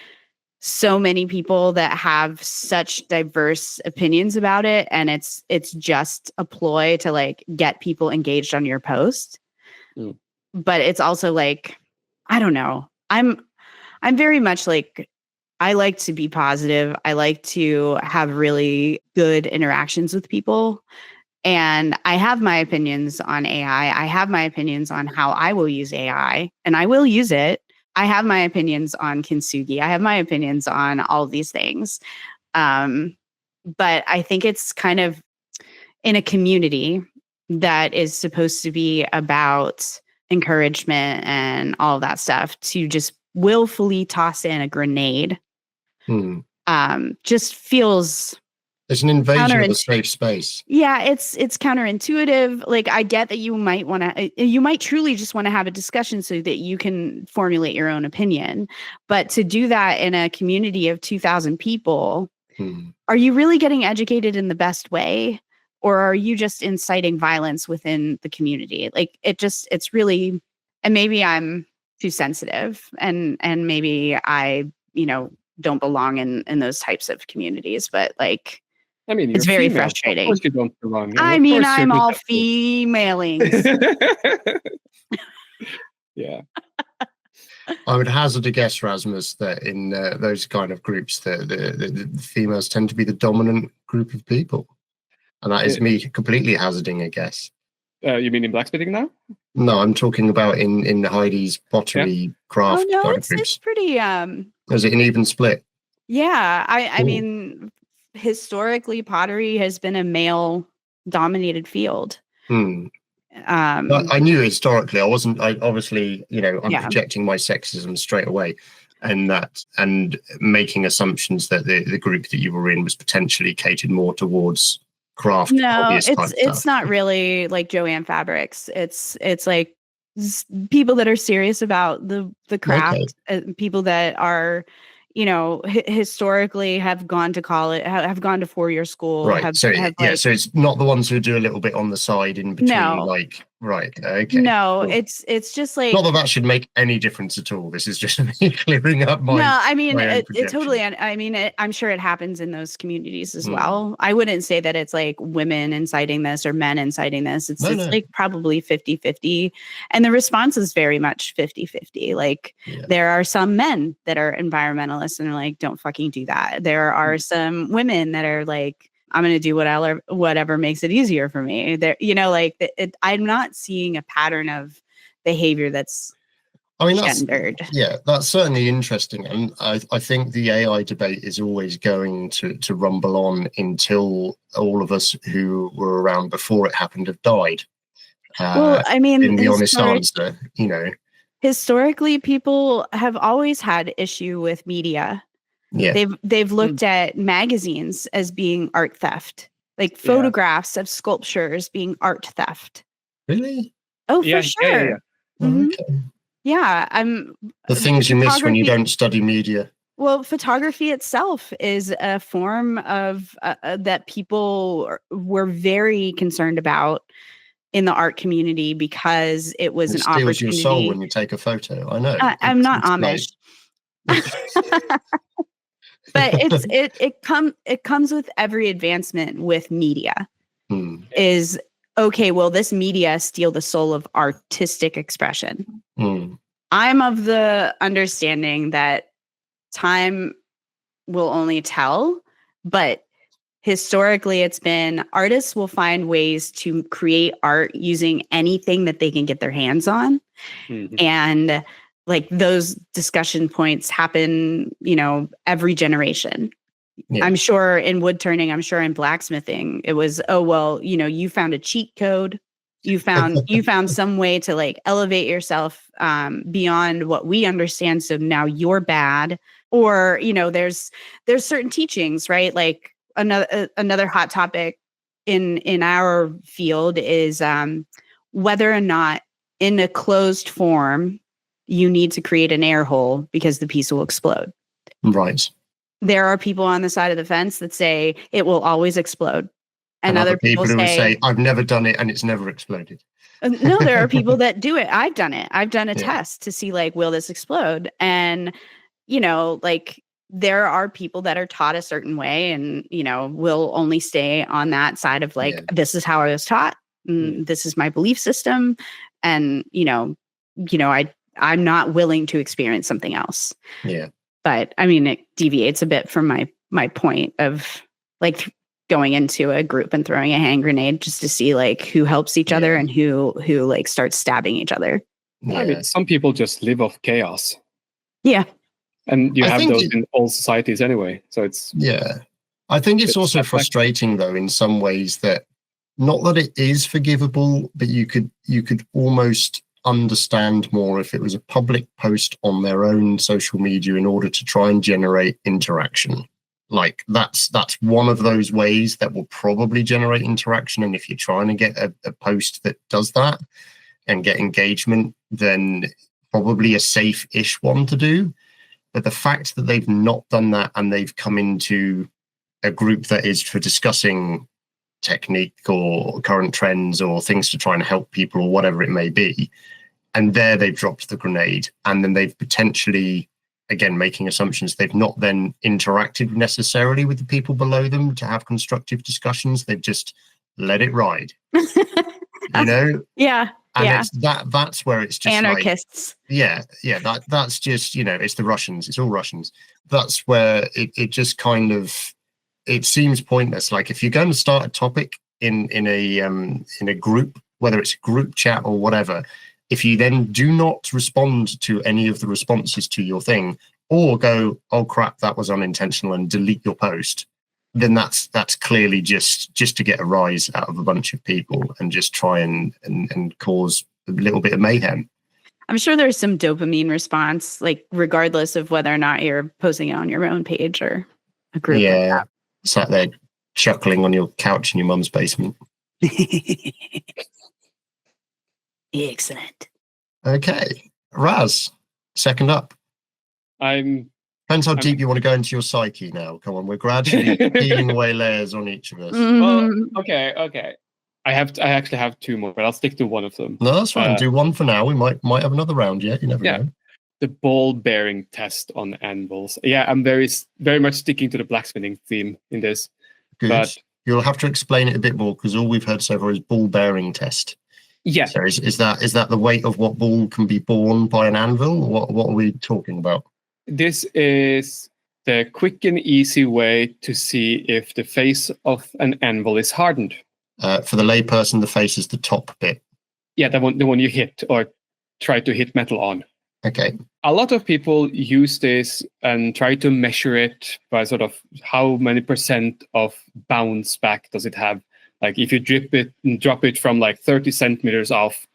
so many people that have such diverse opinions about it, and it's just a ploy to like get people engaged on your post. But it's also like, I don't know. I'm very much like, I like to be positive. I like to have really good interactions with people. And I have my opinions on AI. I have my opinions on how I will use AI, and I will use it. I have my opinions on kintsugi. I have my opinions on all of these things. But I think it's kind of in a community that is supposed to be about encouragement and all of that stuff, to just willfully toss in a grenade just feels,
it's an invasion of a safe space.
Yeah, it's counterintuitive. Like, I get that you might truly just want to have a discussion so that you can formulate your own opinion, but to do that in a community of 2,000 people, are you really getting educated in the best way? Or are you just inciting violence within the community? Like, it's really, and maybe I'm too sensitive, and maybe I, don't belong in those types of communities, but like,
I mean,
it's very
female.
frustrating.
Of course you don't belong.
I mean, I'm all femalings.
Yeah.
I would hazard a guess, Rasmus, that in those kind of groups, the females tend to be the dominant group of people. And that is me completely hazarding a guess.
You mean in blacksmithing now?
No, I'm talking about in Heidi's pottery craft kind of groups.
It's pretty...
Is it an even split?
Yeah, I mean, historically, pottery has been a male-dominated field.
I knew historically. I obviously, I'm projecting my sexism straight away, and making assumptions that the group that you were in was potentially catered more towards craft.
No, it's not really like Joanne Fabrics. It's like people that are serious about the craft, people that are, historically have gone to college, have gone to 4-year school.
Right. So it's not the ones who do a little bit on the side in between.
No.
Like, right. Okay.
No,
cool.
It's just like,
not that should make any difference at all. This is just me clearing up my.
No, I mean, it totally. I mean, I'm sure it happens in those communities as well. I wouldn't say that it's like women inciting this or men inciting this. It's like probably 50-50. And the response is very much 50-50. Like, there are some men that are environmentalists and are like, don't fucking do that. There are some women that are like, I'm going to do whatever makes it easier for me. There, I'm not seeing a pattern of behavior that's
I mean,
gendered.
that's certainly interesting. And I think the AI debate is always going to rumble on until all of us who were around before it happened have died.
Well, I mean,
in the honest answer,
historically, people have always had issue with media.
Yeah.
They've looked at magazines as being art theft, like photographs of sculptures being art theft.
Really?
Oh, for sure.
Yeah.
Mm-hmm.
Okay.
Yeah,
the things you miss when you don't study media.
Well, photography itself is a form of that people were very concerned about in the art community because it was an opportunity. It steals
your soul when you take a photo. I know.
I'm not Amish. But it comes with every advancement with media. Is okay, well, this media steal the soul of artistic expression. I'm of the understanding that time will only tell, but historically it's been artists will find ways to create art using anything that they can get their hands on. And like those discussion points happen, every generation. Yeah. I'm sure in wood turning, I'm sure in blacksmithing, it was, oh, well, you found a cheat code. You found some way to like elevate yourself beyond what we understand. So now you're bad. Or, there's certain teachings, right? Like another hot topic in our field is whether or not in a closed form, you need to create an air hole because the piece will explode.
Right.
There are people on the side of the fence that say it will always explode.
And other people who say, I've never done it and it's never exploded.
No, there are people that do it. I've done it. I've done a test to see like, will this explode? And, like there are people that are taught a certain way and, will only stay on that side of like, this is how I was taught. This is my belief system. And, I'm not willing to experience something else.
Yeah.
But I mean, it deviates a bit from my point of like going into a group and throwing a hand grenade just to see like who helps each other and who like starts stabbing each other.
Yeah. I mean, some people just live off chaos.
Yeah.
And you have those in all societies anyway. So it's
I think it's also frustrating though in some ways that not that it is forgivable, but you could almost understand more if it was a public post on their own social media in order to try and generate interaction. Like that's one of those ways that will probably generate interaction. And if you're trying to get a post that does that and get engagement, then probably a safe-ish one to do. But the fact that they've not done that and they've come into a group that is for discussing technique or current trends or things to try and help people or whatever it may be, and there they've dropped the grenade, and then they've potentially, again, making assumptions, they've not then interacted necessarily with the people below them to have constructive discussions. They've just let it ride.
Yeah.
And it's that's where it's just
anarchists.
Like, that's just, it's the Russians. It's all Russians. That's where it just kind of, it seems pointless. Like if you're going to start a topic in a group, whether it's a group chat or whatever, if you then do not respond to any of the responses to your thing or go, oh crap, that was unintentional, and delete your post, then that's clearly just to get a rise out of a bunch of people and just try and cause a little bit of mayhem.
I'm sure there's some dopamine response, like regardless of whether or not you're posting it on your own page or a group.
Yeah, like sat there chuckling on your couch in your mum's basement.
Excellent.
Okay, Raz, second up. Depends how deep you want to go into your psyche now. Come on, we're gradually peeling away layers on each of us.
Well, okay. I actually have two more, but I'll stick to one of them.
No, that's fine. Do one for now. We might have another round yet. You never know.
The ball bearing test on anvils. Yeah, I'm very much sticking to the blacksmithing theme in this.
Good. But you'll have to explain it a bit more because all we've heard so far is ball bearing test.
Yeah.
So is that the weight of what ball can be borne by an anvil? What are we talking about?
This is the quick and easy way to see if the face of an anvil is hardened.
For the layperson, the face is the top bit.
Yeah, the one you hit or try to hit metal on.
Okay.
A lot of people use this and try to measure it by sort of how many % of bounce back does it have. Like if you drop it from like 30 centimeters off,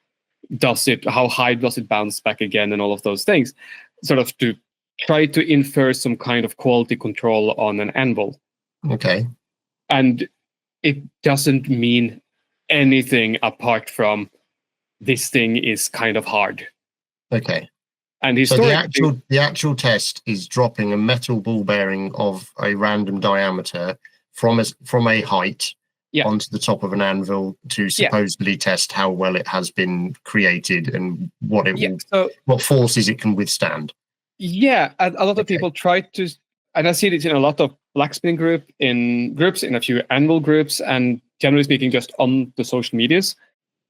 how high does it bounce back again, and all of those things, sort of to try to infer some kind of quality control on an anvil.
Okay.
And it doesn't mean anything apart from this thing is kind of hard.
Okay.
And
so the actual test is dropping a metal ball bearing of a random diameter from a height onto the top of an anvil to supposedly test how well it has been created and what what forces it can withstand.
Yeah, a lot of people try to, and I see this in a lot of blacksmithing groups, in a few anvil groups, and generally speaking, just on the social medias.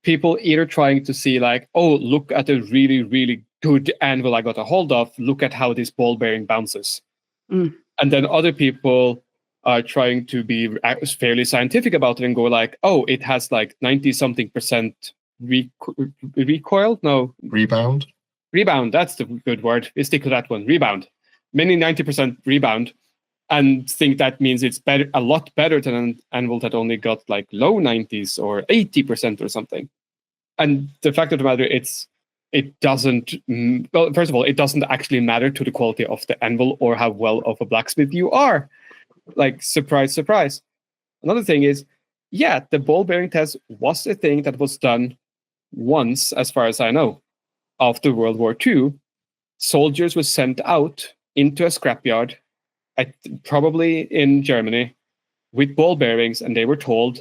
People either trying to see like, oh, look at a really, really good anvil I got a hold of. Look at how this ball bearing bounces. And then other people are trying to be fairly scientific about it and go like, oh, it has like 90-something% recoil. No.
Rebound.
Rebound, that's the good word. We stick to that one. Rebound. Many 90% rebound. And think that means it's better, a lot better than an anvil that only got like low 90s or 80% or something. And the fact of the matter, it doesn't. Well, first of all, it doesn't actually matter to the quality of the anvil or how well of a blacksmith you are. Like, surprise, surprise. Another thing is, the ball bearing test was a thing that was done once, as far as I know. After World War II, soldiers were sent out into a scrapyard, probably in Germany, with ball bearings, and they were told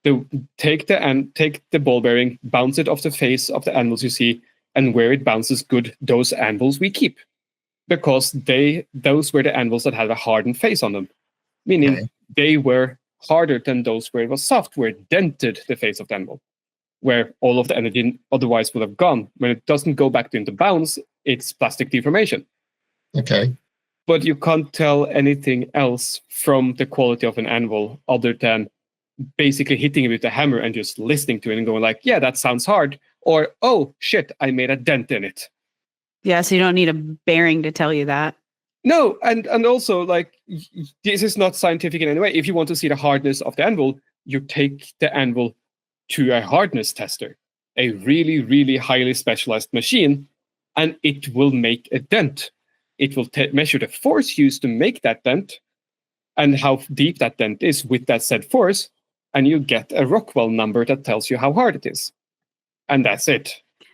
to take the ball bearing, bounce it off the face of the anvils you see, and where it bounces good, those anvils we keep, because those were the anvils that had a hardened face on them, meaning they were harder than those where it was soft, where it dented the face of the anvil, where all of the energy otherwise would have gone. When it doesn't go back into bounce, it's plastic deformation.
Okay.
But you can't tell anything else from the quality of an anvil other than basically hitting it with a hammer and just listening to it and going like, yeah, that sounds hard. Or, oh, shit, I made a dent in it.
Yeah, so you don't need a bearing to tell you that.
No, and also, like, this is not scientific in any way. If you want to see the hardness of the anvil, you take the anvil to a hardness tester, a really, really highly specialized machine, and it will make a dent. It will measure the force used to make that dent and how deep that dent is with that said force, and you get a Rockwell number that tells you how hard it is. And that's it.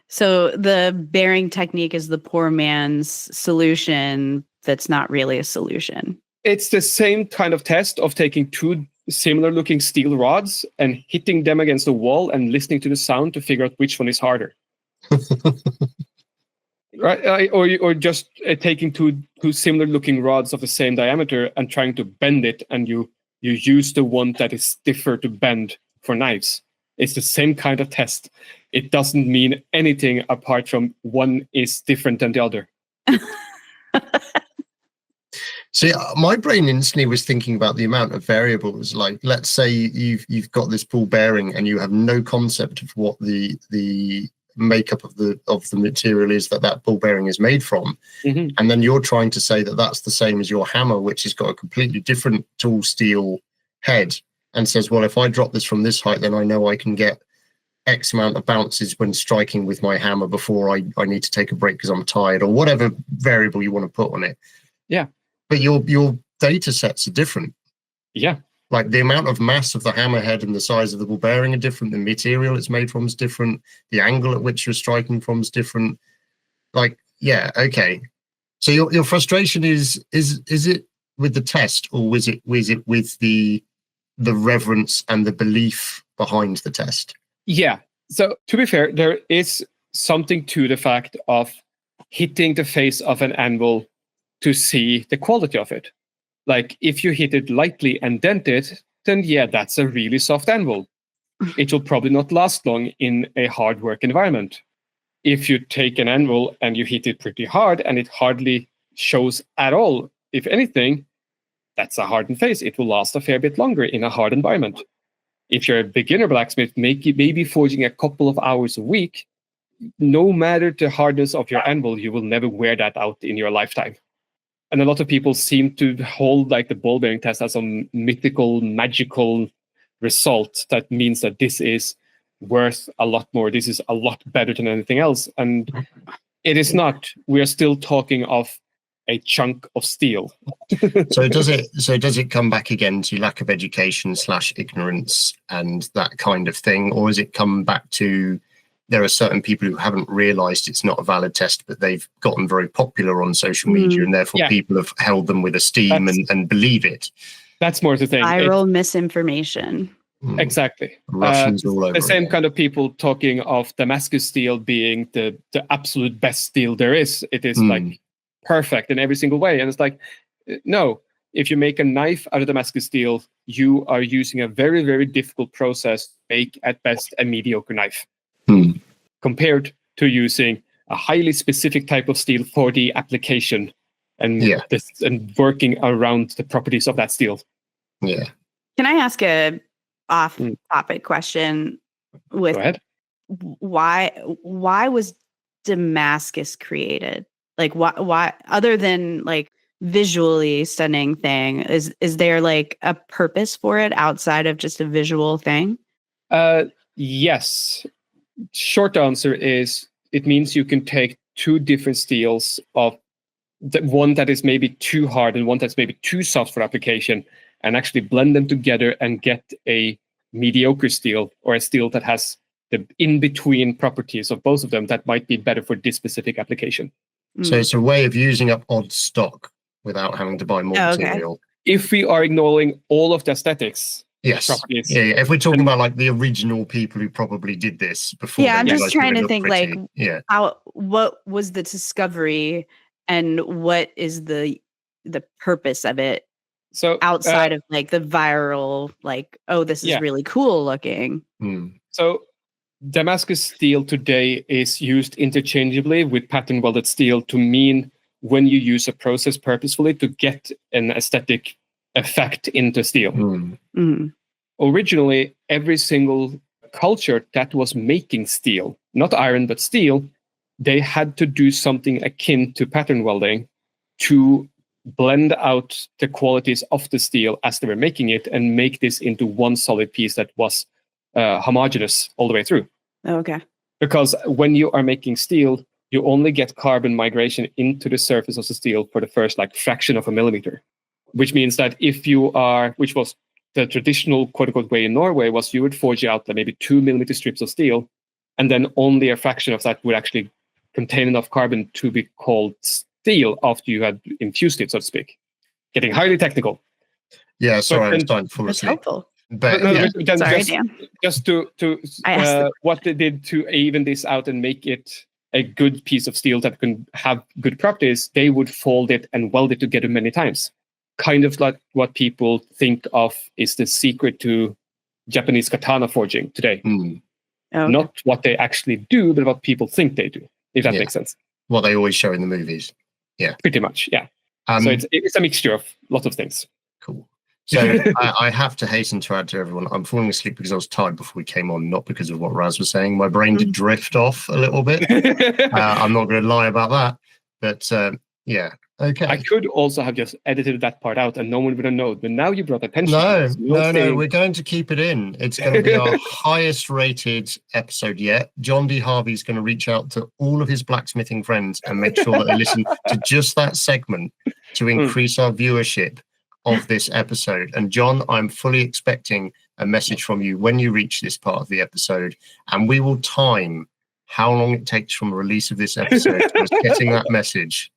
So the bearing technique is the poor man's solution that's not really a solution.
It's the same kind of test of taking two similar looking steel rods and hitting them against the wall and listening to the sound to figure out which one is harder. Right? Or just taking two similar looking rods of the same diameter and trying to bend it, and you use the one that is stiffer to bend for knives. It's the same kind of test. It doesn't mean anything apart from one is different than the other.
See, my brain instantly was thinking about the amount of variables. Like, let's say you've got this ball bearing and you have no concept of what the makeup of the material is that ball bearing is made from, and then you're trying to say that that's the same as your hammer, which has got a completely different tool steel head, and says, well, if I drop this from this height, then I know I can get X amount of bounces when striking with my hammer before I need to take a break because I'm tired, or whatever variable you want to put on it.
Yeah.
But your data sets are different.
Yeah.
Like the amount of mass of the hammerhead and the size of the ball bearing are different. The material it's made from is different. The angle at which you're striking from is different. Like, yeah, okay. So your frustration is it with the test, or is it with the reverence and the belief behind the test?
Yeah. So to be fair, there is something to the fact of hitting the face of an anvil to see the quality of it. Like, if you hit it lightly and dent it, then yeah, that's a really soft anvil. It will probably not last long in a hard work environment. If you take an anvil and you hit it pretty hard and it hardly shows at all, if anything, that's a hardened face. It will last a fair bit longer in a hard environment. If you're a beginner blacksmith, maybe forging a couple of hours a week, no matter the hardness of your anvil, you will never wear that out in your lifetime. And a lot of people seem to hold like the ball bearing test as some mythical, magical result that means that this is worth a lot more. This is a lot better than anything else. And it is not. We are still talking of a chunk of steel.
So does it come back again to lack of education / ignorance and that kind of thing? Or has it come back to there are certain people who haven't realized it's not a valid test, but they've gotten very popular on social media and therefore people have held them with esteem and believe it?
That's more the thing.
Viral misinformation.
Exactly.
Russians all over
the same
again.
kind of people talking of Damascus steel being the absolute best steel there is. It is like perfect in every single way. And it's like, no, if you make a knife out of Damascus steel, you are using a very, very difficult process to make at best a mediocre knife compared to using a highly specific type of steel for the application and and working around the properties of that steel.
Yeah.
Can I ask a off-topic question? With
Go ahead.
Why was Damascus created? Like why other than like visually stunning thing, is there like a purpose for it outside of just a visual thing?
Yes. Short answer is it means you can take two different steels of one that is maybe too hard and one that's maybe too soft for application and actually blend them together and get a mediocre steel or a steel that has the in-between properties of both of them that might be better for this specific application.
So it's a way of using up odd stock without having to buy more material.
If we are ignoring all of the aesthetics
properties. Yeah. If we're talking about like the original people who probably did this before.
Yeah, I'm just trying to think
pretty.
What was the discovery and what is the purpose of it? So outside of like the viral, like, oh, this is really cool looking.
So Damascus steel today is used interchangeably with pattern welded steel to mean when you use a process purposefully to get an aesthetic effect into steel. Originally, every single culture that was making steel, not iron, but steel, they had to do something akin to pattern welding to blend out the qualities of the steel as they were making it and make this into one solid piece that was homogeneous all the way through.
Okay.
Because when you are making steel, you only get carbon migration into the surface of the steel for the first like fraction of a millimeter, which means that if you are, which was the traditional quote unquote way in Norway, was you would forge out like maybe 2 millimeter strips of steel, and then only a fraction of that would actually contain enough carbon to be called steel after you had infused it, so to speak. Getting highly technical.
Yeah, sorry, I'm starting to fall asleep.
Helpful.
But
just to what they did to even this out and make it a good piece of steel that can have good properties, they would fold it and weld it together many times. Kind of like what people think of is the secret to Japanese katana forging today.
Okay.
Not what they actually do, but what people think they do, if that makes sense.
What they always show in the movies. Yeah.
Pretty much, yeah. So it's a mixture of lots of things.
Cool. So I have to hasten to add to everyone, I'm falling asleep because I was tired before we came on, not because of what Raz was saying. My brain did drift off a little bit. I'm not going to lie about that. But yeah, okay.
I could also have just edited that part out and no one would have known. But now you brought attention
to
this.
No, we're going to keep it in. It's going to be our highest rated episode yet. John D. Harvey's going to reach out to all of his blacksmithing friends and make sure that they listen to just that segment to increase our viewership of this episode. And John, I'm fully expecting a message from you when you reach this part of the episode, and we will time how long it takes from the release of this episode to us getting that message.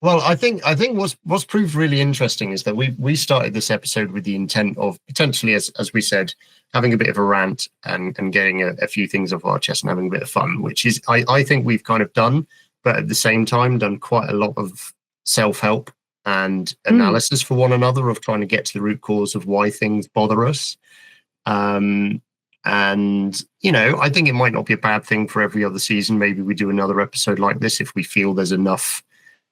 Well, I think what's proved really interesting is that we started this episode with the intent of potentially, as we said, having a bit of a rant and getting a few things off our chest and having a bit of fun, which is I think we've kind of done, but at the same time done quite a lot of self-help and analysis for one another of trying to get to the root cause of why things bother us. And, you know, I think it might not be a bad thing for every other season. Maybe we do another episode like this if we feel there's enough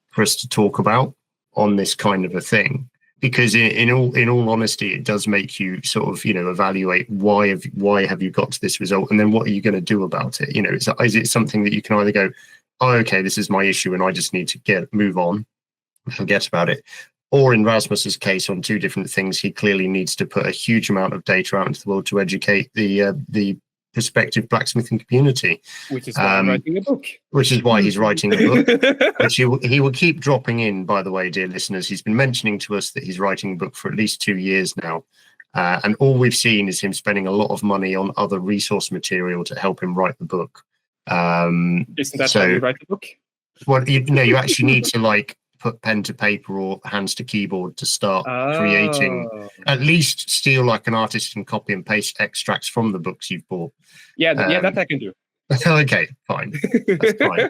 for us to talk about on this kind of a thing. because in all honesty, it does make you sort of, evaluate why have you got to this result, and then what are you going to do about it? Is it something that you can either go, oh, okay, this is my issue and I just need to move on, forget about it, or in Rasmus's case, on two different things, he clearly needs to put a huge amount of data out into the world to educate the prospective blacksmithing community,
which is why I'm writing a book.
Which is why he's writing a book, which he will keep dropping in, by the way, dear listeners. He's been mentioning to us that he's writing a book for at least 2 years now. And all we've seen is him spending a lot of money on other resource material to help him write the book.
Isn't that how you write the book?
Well, you actually need to put pen to paper or hands to keyboard to start creating, at least steal like an artist and copy and paste extracts from the books you've bought.
Yeah, that I can do.
Okay, fine. That's fine.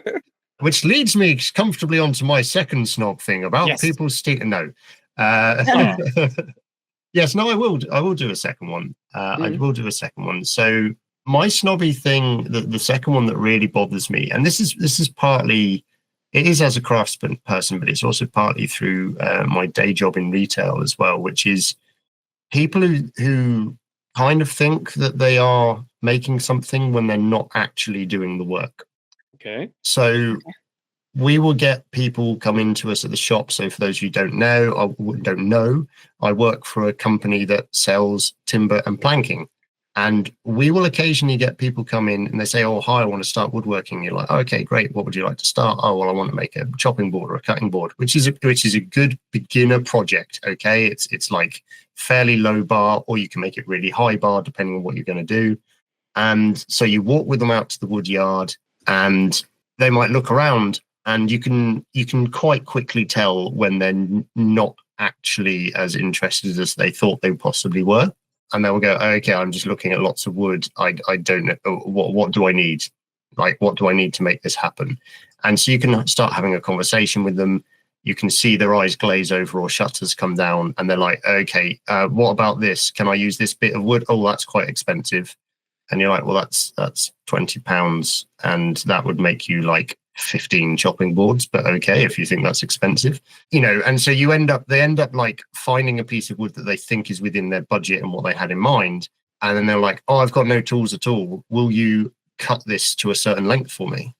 Which leads me comfortably onto my second snob thing about people stealing. No. Yes, no, I will do a second one. I will do a second one. So my snobby thing, the second one that really bothers me, and this is partly, it is as a craftsman person, but it's also partly through my day job in retail as well, which is people who kind of think that they are making something when they're not actually doing the work.
Okay.
So we will get people come into us at the shop. So for those who don't know, I work for a company that sells timber and planking. And we will occasionally get people come in and they say, oh, hi, I want to start woodworking. You're like, okay, great. What would you like to start? Oh, well, I want to make a chopping board or a cutting board, which is a good beginner project. Okay. It's like fairly low bar, or you can make it really high bar, depending on what you're going to do. And so you walk with them out to the wood yard and they might look around, and you can quite quickly tell when they're not actually as interested as they thought they possibly were. And they will go, okay, I'm just looking at lots of wood. I don't know, what do I need? Like, what do I need to make this happen? And so you can start having a conversation with them. You can see their eyes glaze over or shutters come down, and they're like, okay, what about this? Can I use this bit of wood? Oh, that's quite expensive. And you're like, well, that's £20, and that would make you like 15 chopping boards, but okay, if you think that's expensive, and so they end up like finding a piece of wood that they think is within their budget and what they had in mind. And then they're like, oh, I've got no tools at all. Will you cut this to a certain length for me?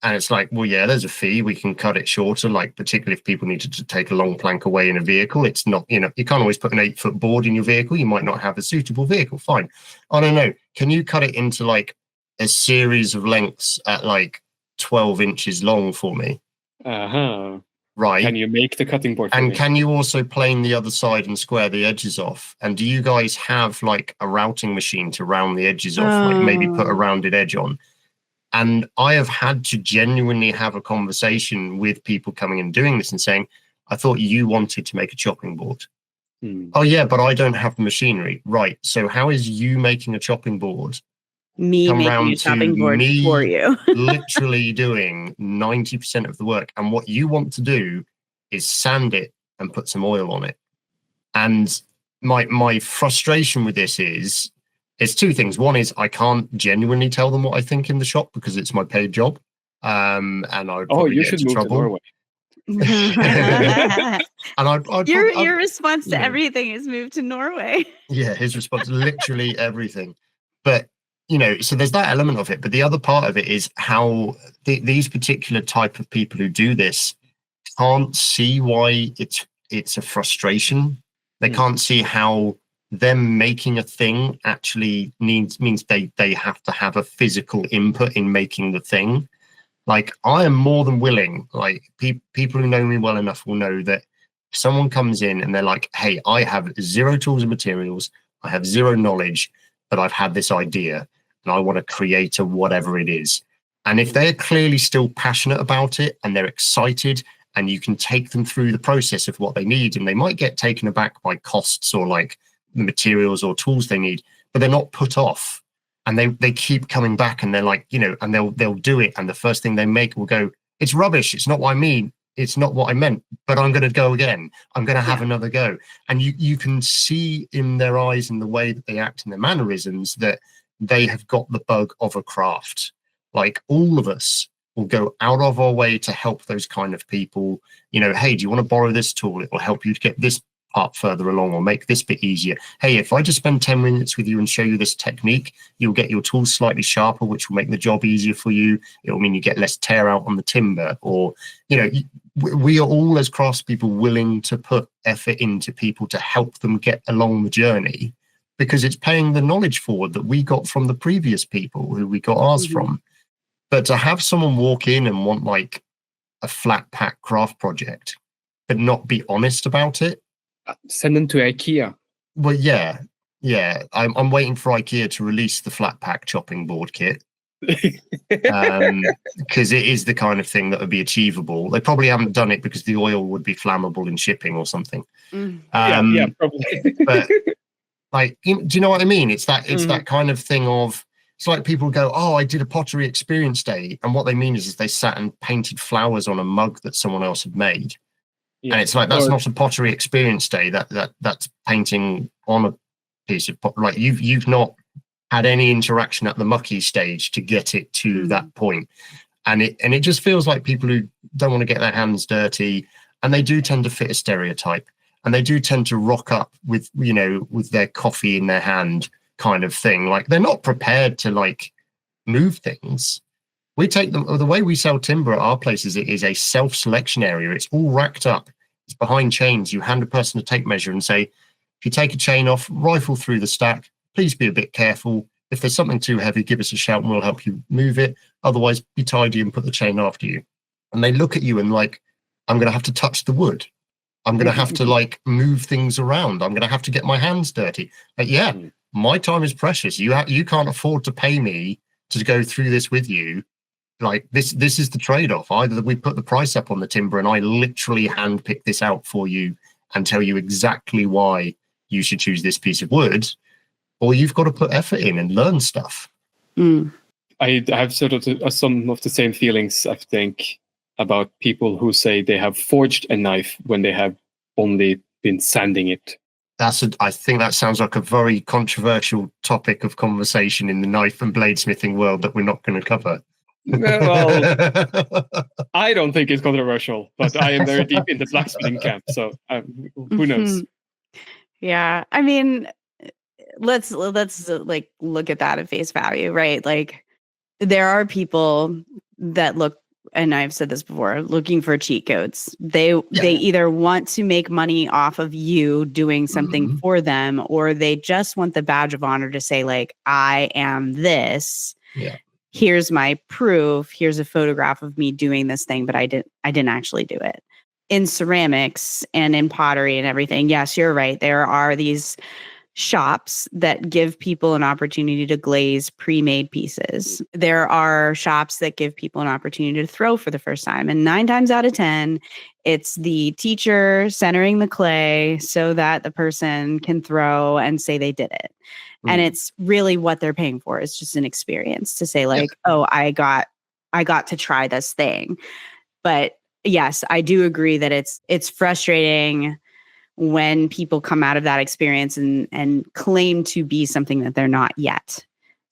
And it's like, well, yeah, there's a fee. We can cut it shorter, like particularly if people needed to take a long plank away in a vehicle. It's not, you can't always put an 8-foot board in your vehicle. You might not have a suitable vehicle. Fine. I don't know. Can you cut it into like a series of lengths at like 12 inches long for me? Right.
Can you make the cutting board for
and
me?
Can you also plane the other side and square the edges off? And do you guys have like a routing machine to round the edges off, like maybe put a rounded edge on? And I have had to genuinely have a conversation with people coming and doing this and saying, I thought you wanted to make a chopping board. Oh yeah, but I don't have the machinery. Right. So how is you making a chopping board
me making a chopping board for you?
Literally doing 90% of the work, and what you want to do is sand it and put some oil on it. And my frustration with this is it's two things. One is I can't genuinely tell them what I think in the shop because it's my paid job, and I would probably
you
get
should
into
move
trouble.
to Norway.
And
your response to everything is move to Norway.
Yeah, his response, literally everything. But so there's that element of it. But the other part of it is how these particular type of people who do this can't see why it's a frustration. They can't see how them making a thing actually means they have to have a physical input in making the thing. Like, I am more than willing, like people who know me well enough will know that if someone comes in and they're like, hey, I have zero tools and materials, I have zero knowledge, but I've had this idea and I want to create a whatever it is. And if they're clearly still passionate about it and they're excited, and you can take them through the process of what they need, and they might get taken aback by costs or like the materials or tools they need, but they're not put off. And they keep coming back, and they're like, and they'll do it. And the first thing they make will go, it's rubbish. It's not what I mean. It's not what I meant, but I'm going to go again. I'm going to have another go. And you can see in their eyes and the way that they act and their mannerisms that they have got the bug of a craft. Like, all of us will go out of our way to help those kind of people. Hey, do you want to borrow this tool? It will help you to get this part further along, or make this bit easier. Hey, if I just spend 10 minutes with you and show you this technique, you'll get your tools slightly sharper, which will make the job easier for you. It'll mean you get less tear out on the timber. Or, we are all, as craftspeople, willing to put effort into people to help them get along the journey, because it's paying the knowledge forward that we got from the previous people who we got ours from. But to have someone walk in and want like a flat pack craft project, but not be honest about it,
send them to IKEA.
Well, yeah. I'm waiting for IKEA to release the flat pack chopping board kit, because it is the kind of thing that would be achievable. They probably haven't done it because the oil would be flammable in shipping or something.
Yeah, probably.
But like, do you know what I mean? It's that kind of thing of, it's like people go, oh, I did a pottery experience day, and what they mean is they sat and painted flowers on a mug that someone else had made. Yeah. And it's like, that's not a pottery experience day. That's painting on a piece of pot. Like, you've not had any interaction at the mucky stage to get it to that point. And it just feels like people who don't want to get their hands dirty, and they do tend to fit a stereotype, and they do tend to rock up with their coffee in their hand kind of thing. Like, they're not prepared to like move things. We take them, the way we sell timber at our places, it is a self-selection area. It's all racked up. It's behind chains. You hand a person a tape measure and say, if you take a chain off, rifle through the stack, please be a bit careful. If there's something too heavy, give us a shout and we'll help you move it. Otherwise, be tidy and put the chain after you. And they look at you and like, I'm going to have to touch the wood. I'm going to have to like move things around. I'm going to have to get my hands dirty. Like, yeah, my time is precious. You can't afford to pay me to go through this with you. Like, this is the trade-off. Either we put the price up on the timber and I literally handpick this out for you and tell you exactly why you should choose this piece of wood, or you've got to put effort in and learn stuff.
I have sort of some of the same feelings, I think, about people who say they have forged a knife when they have only been sanding it.
I think that sounds like a very controversial topic of conversation in the knife and bladesmithing world that we're not going to cover.
Well, I don't think it's controversial, but I am very deep in the blacksmithing camp, so who knows?
Yeah, I mean, let's like look at that at face value, right? Like, there are people that look, and I've said this before, looking for cheat codes. They either want to make money off of you doing something for them, or they just want the badge of honor to say, like, I am this.
Yeah.
Here's my proof. Here's a photograph of me doing this thing, but I didn't actually do it. In ceramics and in pottery and everything, yes, you're right. There are these shops that give people an opportunity to glaze pre-made pieces. There are shops that give people an opportunity to throw for the first time. And 9 times out of 10, it's the teacher centering the clay so that the person can throw and say they did it. And it's really what they're paying for. It's just an experience to say, like, oh, I got to try this thing. But yes, I do agree that it's frustrating when people come out of that experience and claim to be something that they're not yet,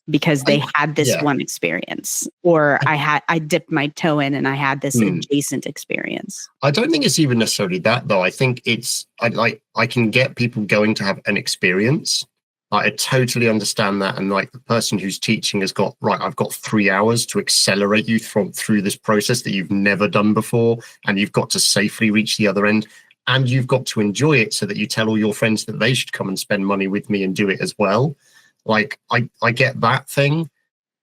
because they had this one experience, or I dipped my toe in and I had this adjacent experience.
I don't think it's even necessarily that, though. I think it's I can get people going to have an experience. I totally understand that. And like, the person who's teaching has got, right, I've got 3 hours to accelerate you through this process that you've never done before. And you've got to safely reach the other end. And you've got to enjoy it so that you tell all your friends that they should come and spend money with me and do it as well. Like, I get that thing.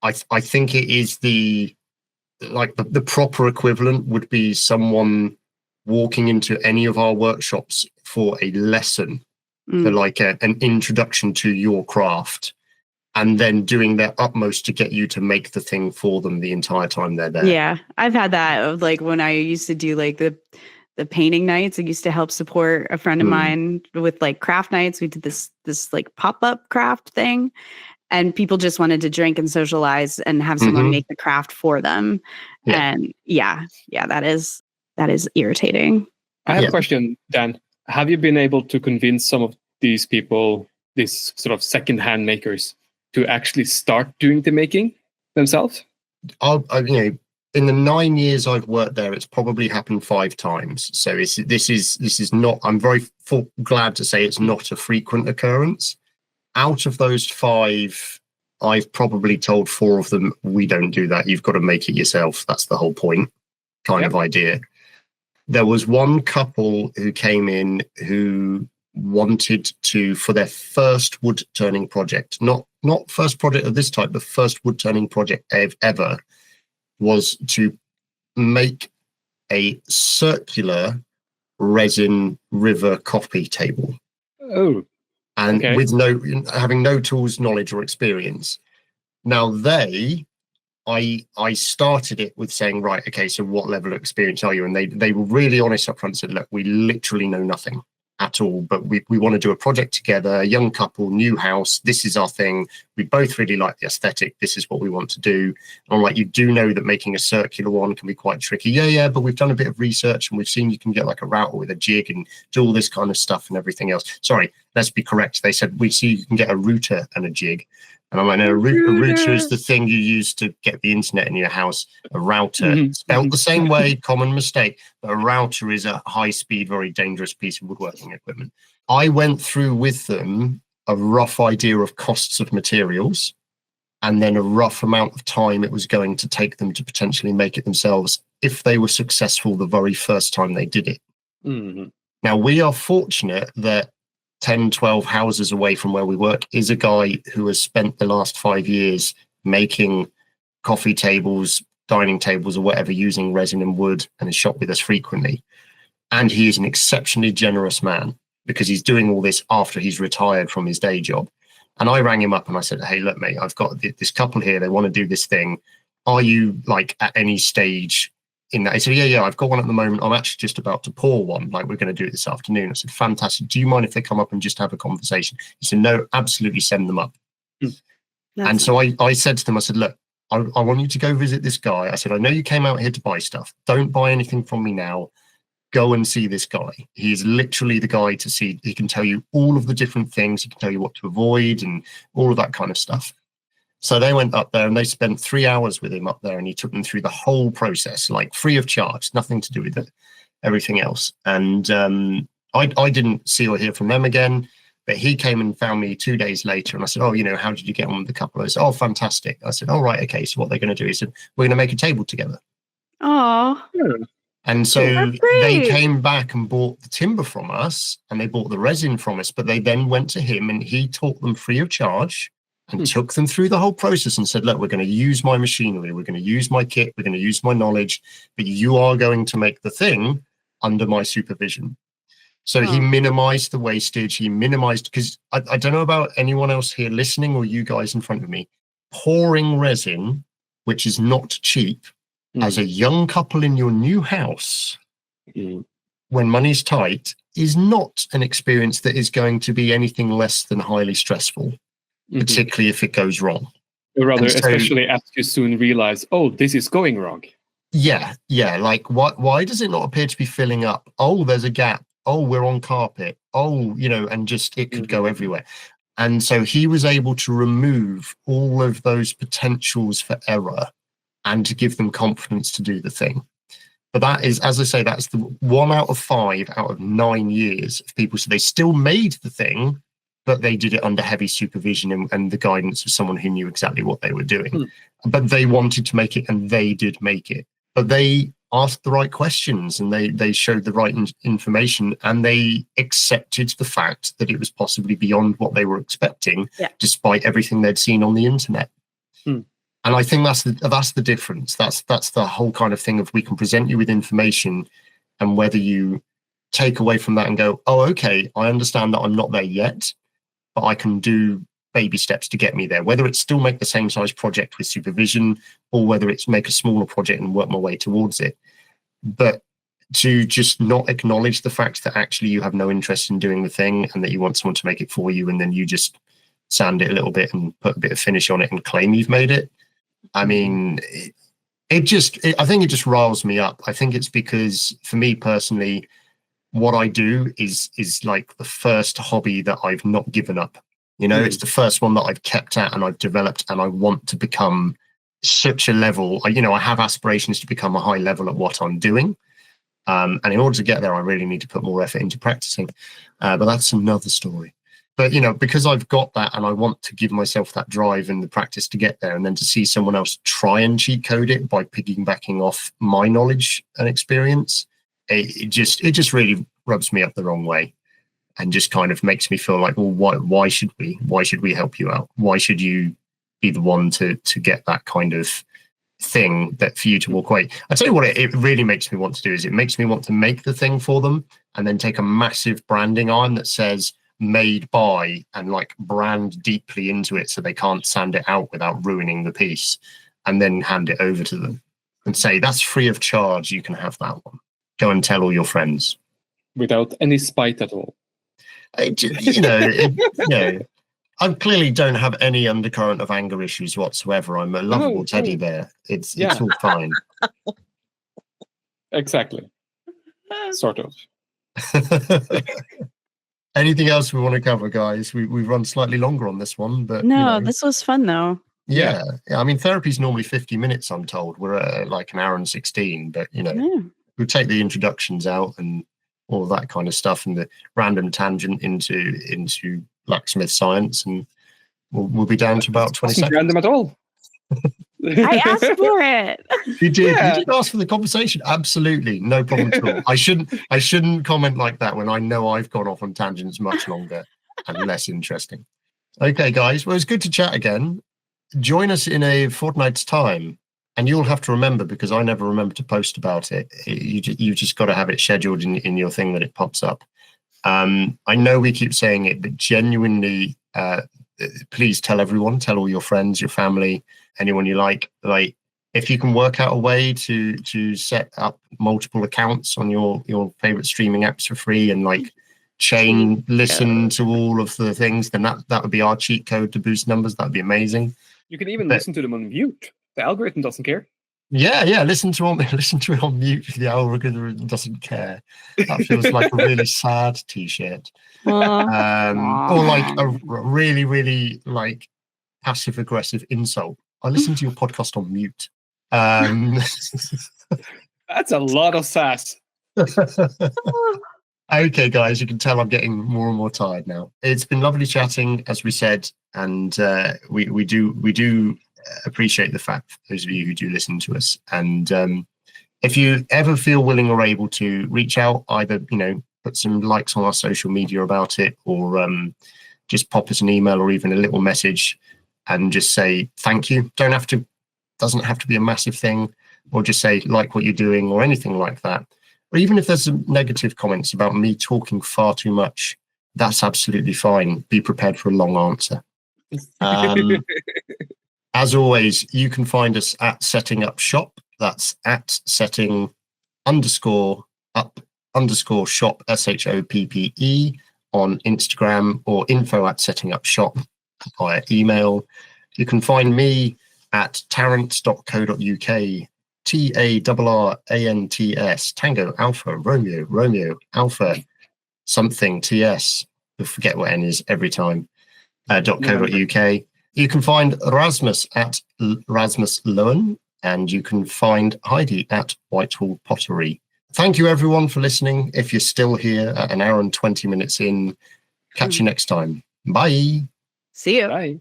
I think it is the proper equivalent would be someone walking into any of our workshops for a lesson, for like an introduction to your craft, and then doing their utmost to get you to make the thing for them the entire time they're there.
Yeah, I've had that of like when I used to do like the painting nights. I used to help support a friend of mine with like craft nights. We did this like pop-up craft thing, and people just wanted to drink and socialize and have someone make the craft for them. Yeah. And that is irritating.
I have a question, Dan. Have you been able to convince some of these people, these sort of second-hand makers, to actually start doing the making themselves?
It in the 9 years I've worked there, it's probably happened 5 times. So this is not, I'm very glad to say it's not a frequent occurrence. Out of those 5, I've probably told 4 of them, we don't do that. You've got to make it yourself. That's the whole point kind of idea. There was one couple who came in who wanted to, for their first wood turning project, not first project of this type, the first wood turning project ever, was to make a circular resin river coffee table.
Oh,
and with having no tools, knowledge, or experience. Now I started it with saying, right, okay, so what level of experience are you? And they were really honest up front and said, look, we literally know nothing at all, but we want to do a project together, a young couple, new house. This is our thing. We both really like the aesthetic. This is what we want to do. And I'm like, you do know that making a circular one can be quite tricky. Yeah, but we've done a bit of research and we've seen you can get like a router with a jig and do all this kind of stuff and everything else. Sorry, let's be correct. They said, we see you can get a router and a jig. And I'm like, no, a router is the thing you use to get the internet in your house. A router, spelled the same way, common mistake. But a router is a high-speed, very dangerous piece of woodworking equipment. I went through with them a rough idea of costs of materials and then a rough amount of time it was going to take them to potentially make it themselves if they were successful the very first time they did it.
Mm-hmm.
Now, we are fortunate that 10, 12 houses away from where we work is a guy who has spent the last 5 years making coffee tables, dining tables, or whatever using resin and wood, and has shop with us frequently. And he is an exceptionally generous man because he's doing all this after he's retired from his day job. And I rang him up and I said, hey, look, mate, I've got this couple here. They want to do this thing. Are you like at any stage in that? He said, yeah, I've got one at the moment. I'm actually just about to pour one. Like, we're going to do it this afternoon. I said, fantastic. Do you mind if they come up and just have a conversation? He said, no, absolutely, send them up. And so I said to them, I said, look, I want you to go visit this guy. I said, I know you came out here to buy stuff. Don't buy anything from me now. Go and see this guy. He's literally the guy to see. He can tell you all of the different things. He can tell you what to avoid and all of that kind of stuff. So they went up there and they spent 3 hours with him up there, and he took them through the whole process, like free of charge, nothing to do with it, everything else. And I didn't see or hear from them again, but he came and found me 2 days later. And I said, oh, how did you get on with the couple? I said, oh, fantastic. I said, all right, okay. So what they're going to do is we're going to make a table together.
Oh.
And so they came back and bought the timber from us and they bought the resin from us, but they then went to him and he taught them free of charge and took them through the whole process and said, look, we're going to use my machinery, we're going to use my kit, we're going to use my knowledge, but you are going to make the thing under my supervision. So he minimized the wastage, he minimized, because I don't know about anyone else here listening or you guys in front of me, pouring resin, which is not cheap, as a young couple in your new house, when money's tight, is not an experience that is going to be anything less than highly stressful, particularly if it goes wrong.
Or rather, especially as you soon realize, oh, this is going wrong.
Yeah. Like, why does it not appear to be filling up? Oh, there's a gap. Oh, we're on carpet. Oh, and just it could go everywhere. And so he was able to remove all of those potentials for error and to give them confidence to do the thing. But that is, as I say, that's the 1 out of 5 out of 9 years of people. So they still made the thing, but they did it under heavy supervision and the guidance of someone who knew exactly what they were doing. But they wanted to make it and they did make it. But they asked the right questions and they showed the right information and they accepted the fact that it was possibly beyond what they were expecting, despite everything they'd seen on the internet. And I think that's the difference. That's the whole kind of thing of we can present you with information and whether you take away from that and go, oh, okay, I understand that I'm not there yet, but I can do baby steps to get me there, whether it's still make the same size project with supervision or whether it's make a smaller project and work my way towards it. But to just not acknowledge the fact that actually you have no interest in doing the thing and that you want someone to make it for you and then you just sand it a little bit and put a bit of finish on it and claim you've made it. I mean, I think it just riles me up. I think it's because for me personally, what I do is like the first hobby that I've not given up. It's the first one that I've kept at and I've developed and I want to become such a level. I have aspirations to become a high level at what I'm doing. And in order to get there, I really need to put more effort into practicing. But that's another story. But, because I've got that and I want to give myself that drive and the practice to get there, and then to see someone else try and cheat code it by piggybacking off my knowledge and experience, it just really rubs me up the wrong way, and just kind of makes me feel like, well, why should we help you out? Why should you be the one to get that kind of thing that for you to walk away? I tell you what, it really makes me want to do is it makes me want to make the thing for them and then take a massive branding iron that says made by, and like brand deeply into it so they can't sand it out without ruining the piece, and then hand it over to them and say, that's free of charge, you can have that one, go and tell all your friends,
without any spite at all.
I clearly don't have any undercurrent of anger issues whatsoever. I'm a lovable teddy bear. It's all fine.
Exactly. Sort of.
Anything else we want to cover, guys? We've run slightly longer on this one, but
no, this was fun though.
Yeah. I mean, therapy's normally 50 minutes, I'm told. We're at like an hour and 16, but we'll take the introductions out and all that kind of stuff and the random tangent into blacksmith science, and we'll be down to about 20 seconds.
Random at all.
I asked for it.
You did. You did ask for the conversation. Absolutely, no problem at all. I shouldn't comment like that when I know I've gone off on tangents much longer and less interesting. Okay, guys. Well, it's good to chat again. Join us in a fortnight's time, and you'll have to remember, because I never remember to post about it. You just got to have it scheduled in your thing that it pops up. I know we keep saying it, but genuinely, please tell everyone, tell all your friends, your family, anyone you like, if you can work out a way to set up multiple accounts on your favorite streaming apps for free and chain listen to all of the things, then that would be our cheat code to boost numbers. That'd be amazing.
You can even listen to them on mute. The algorithm doesn't care.
Yeah, listen to it on mute. The algorithm doesn't care. That feels like a really sad T-shirt. Or a really, really passive aggressive insult. I listen to your podcast on mute.
That's a lot of sass.
Okay, guys, you can tell I'm getting more and more tired now. It's been lovely chatting, as we said, and we do appreciate the fact for those of you who do listen to us. And if you ever feel willing or able to reach out, either put some likes on our social media about it, or just pop us an email or even a little message and just say thank you. Doesn't have to be a massive thing, or just say like what you're doing or anything like that. Or even if there's some negative comments about me talking far too much, that's absolutely fine. Be prepared for a long answer. As always, you can find us at Setting Up Shop. That's at setting_up_shop, SHOPPE, on Instagram, or info@settingupshop via email. You can find me at tarrant.co.uk, TARRANTS, Tango Alpha Romeo Alpha something TS. You'll forget what N is every time. .co.uk. You can find Rasmus at Rasmus Loen, and you can find Heidi at Whitehall Pottery. Thank you, everyone, for listening. If you're still here at an hour and 20 minutes in, catch you next time. Bye.
See you.
Bye.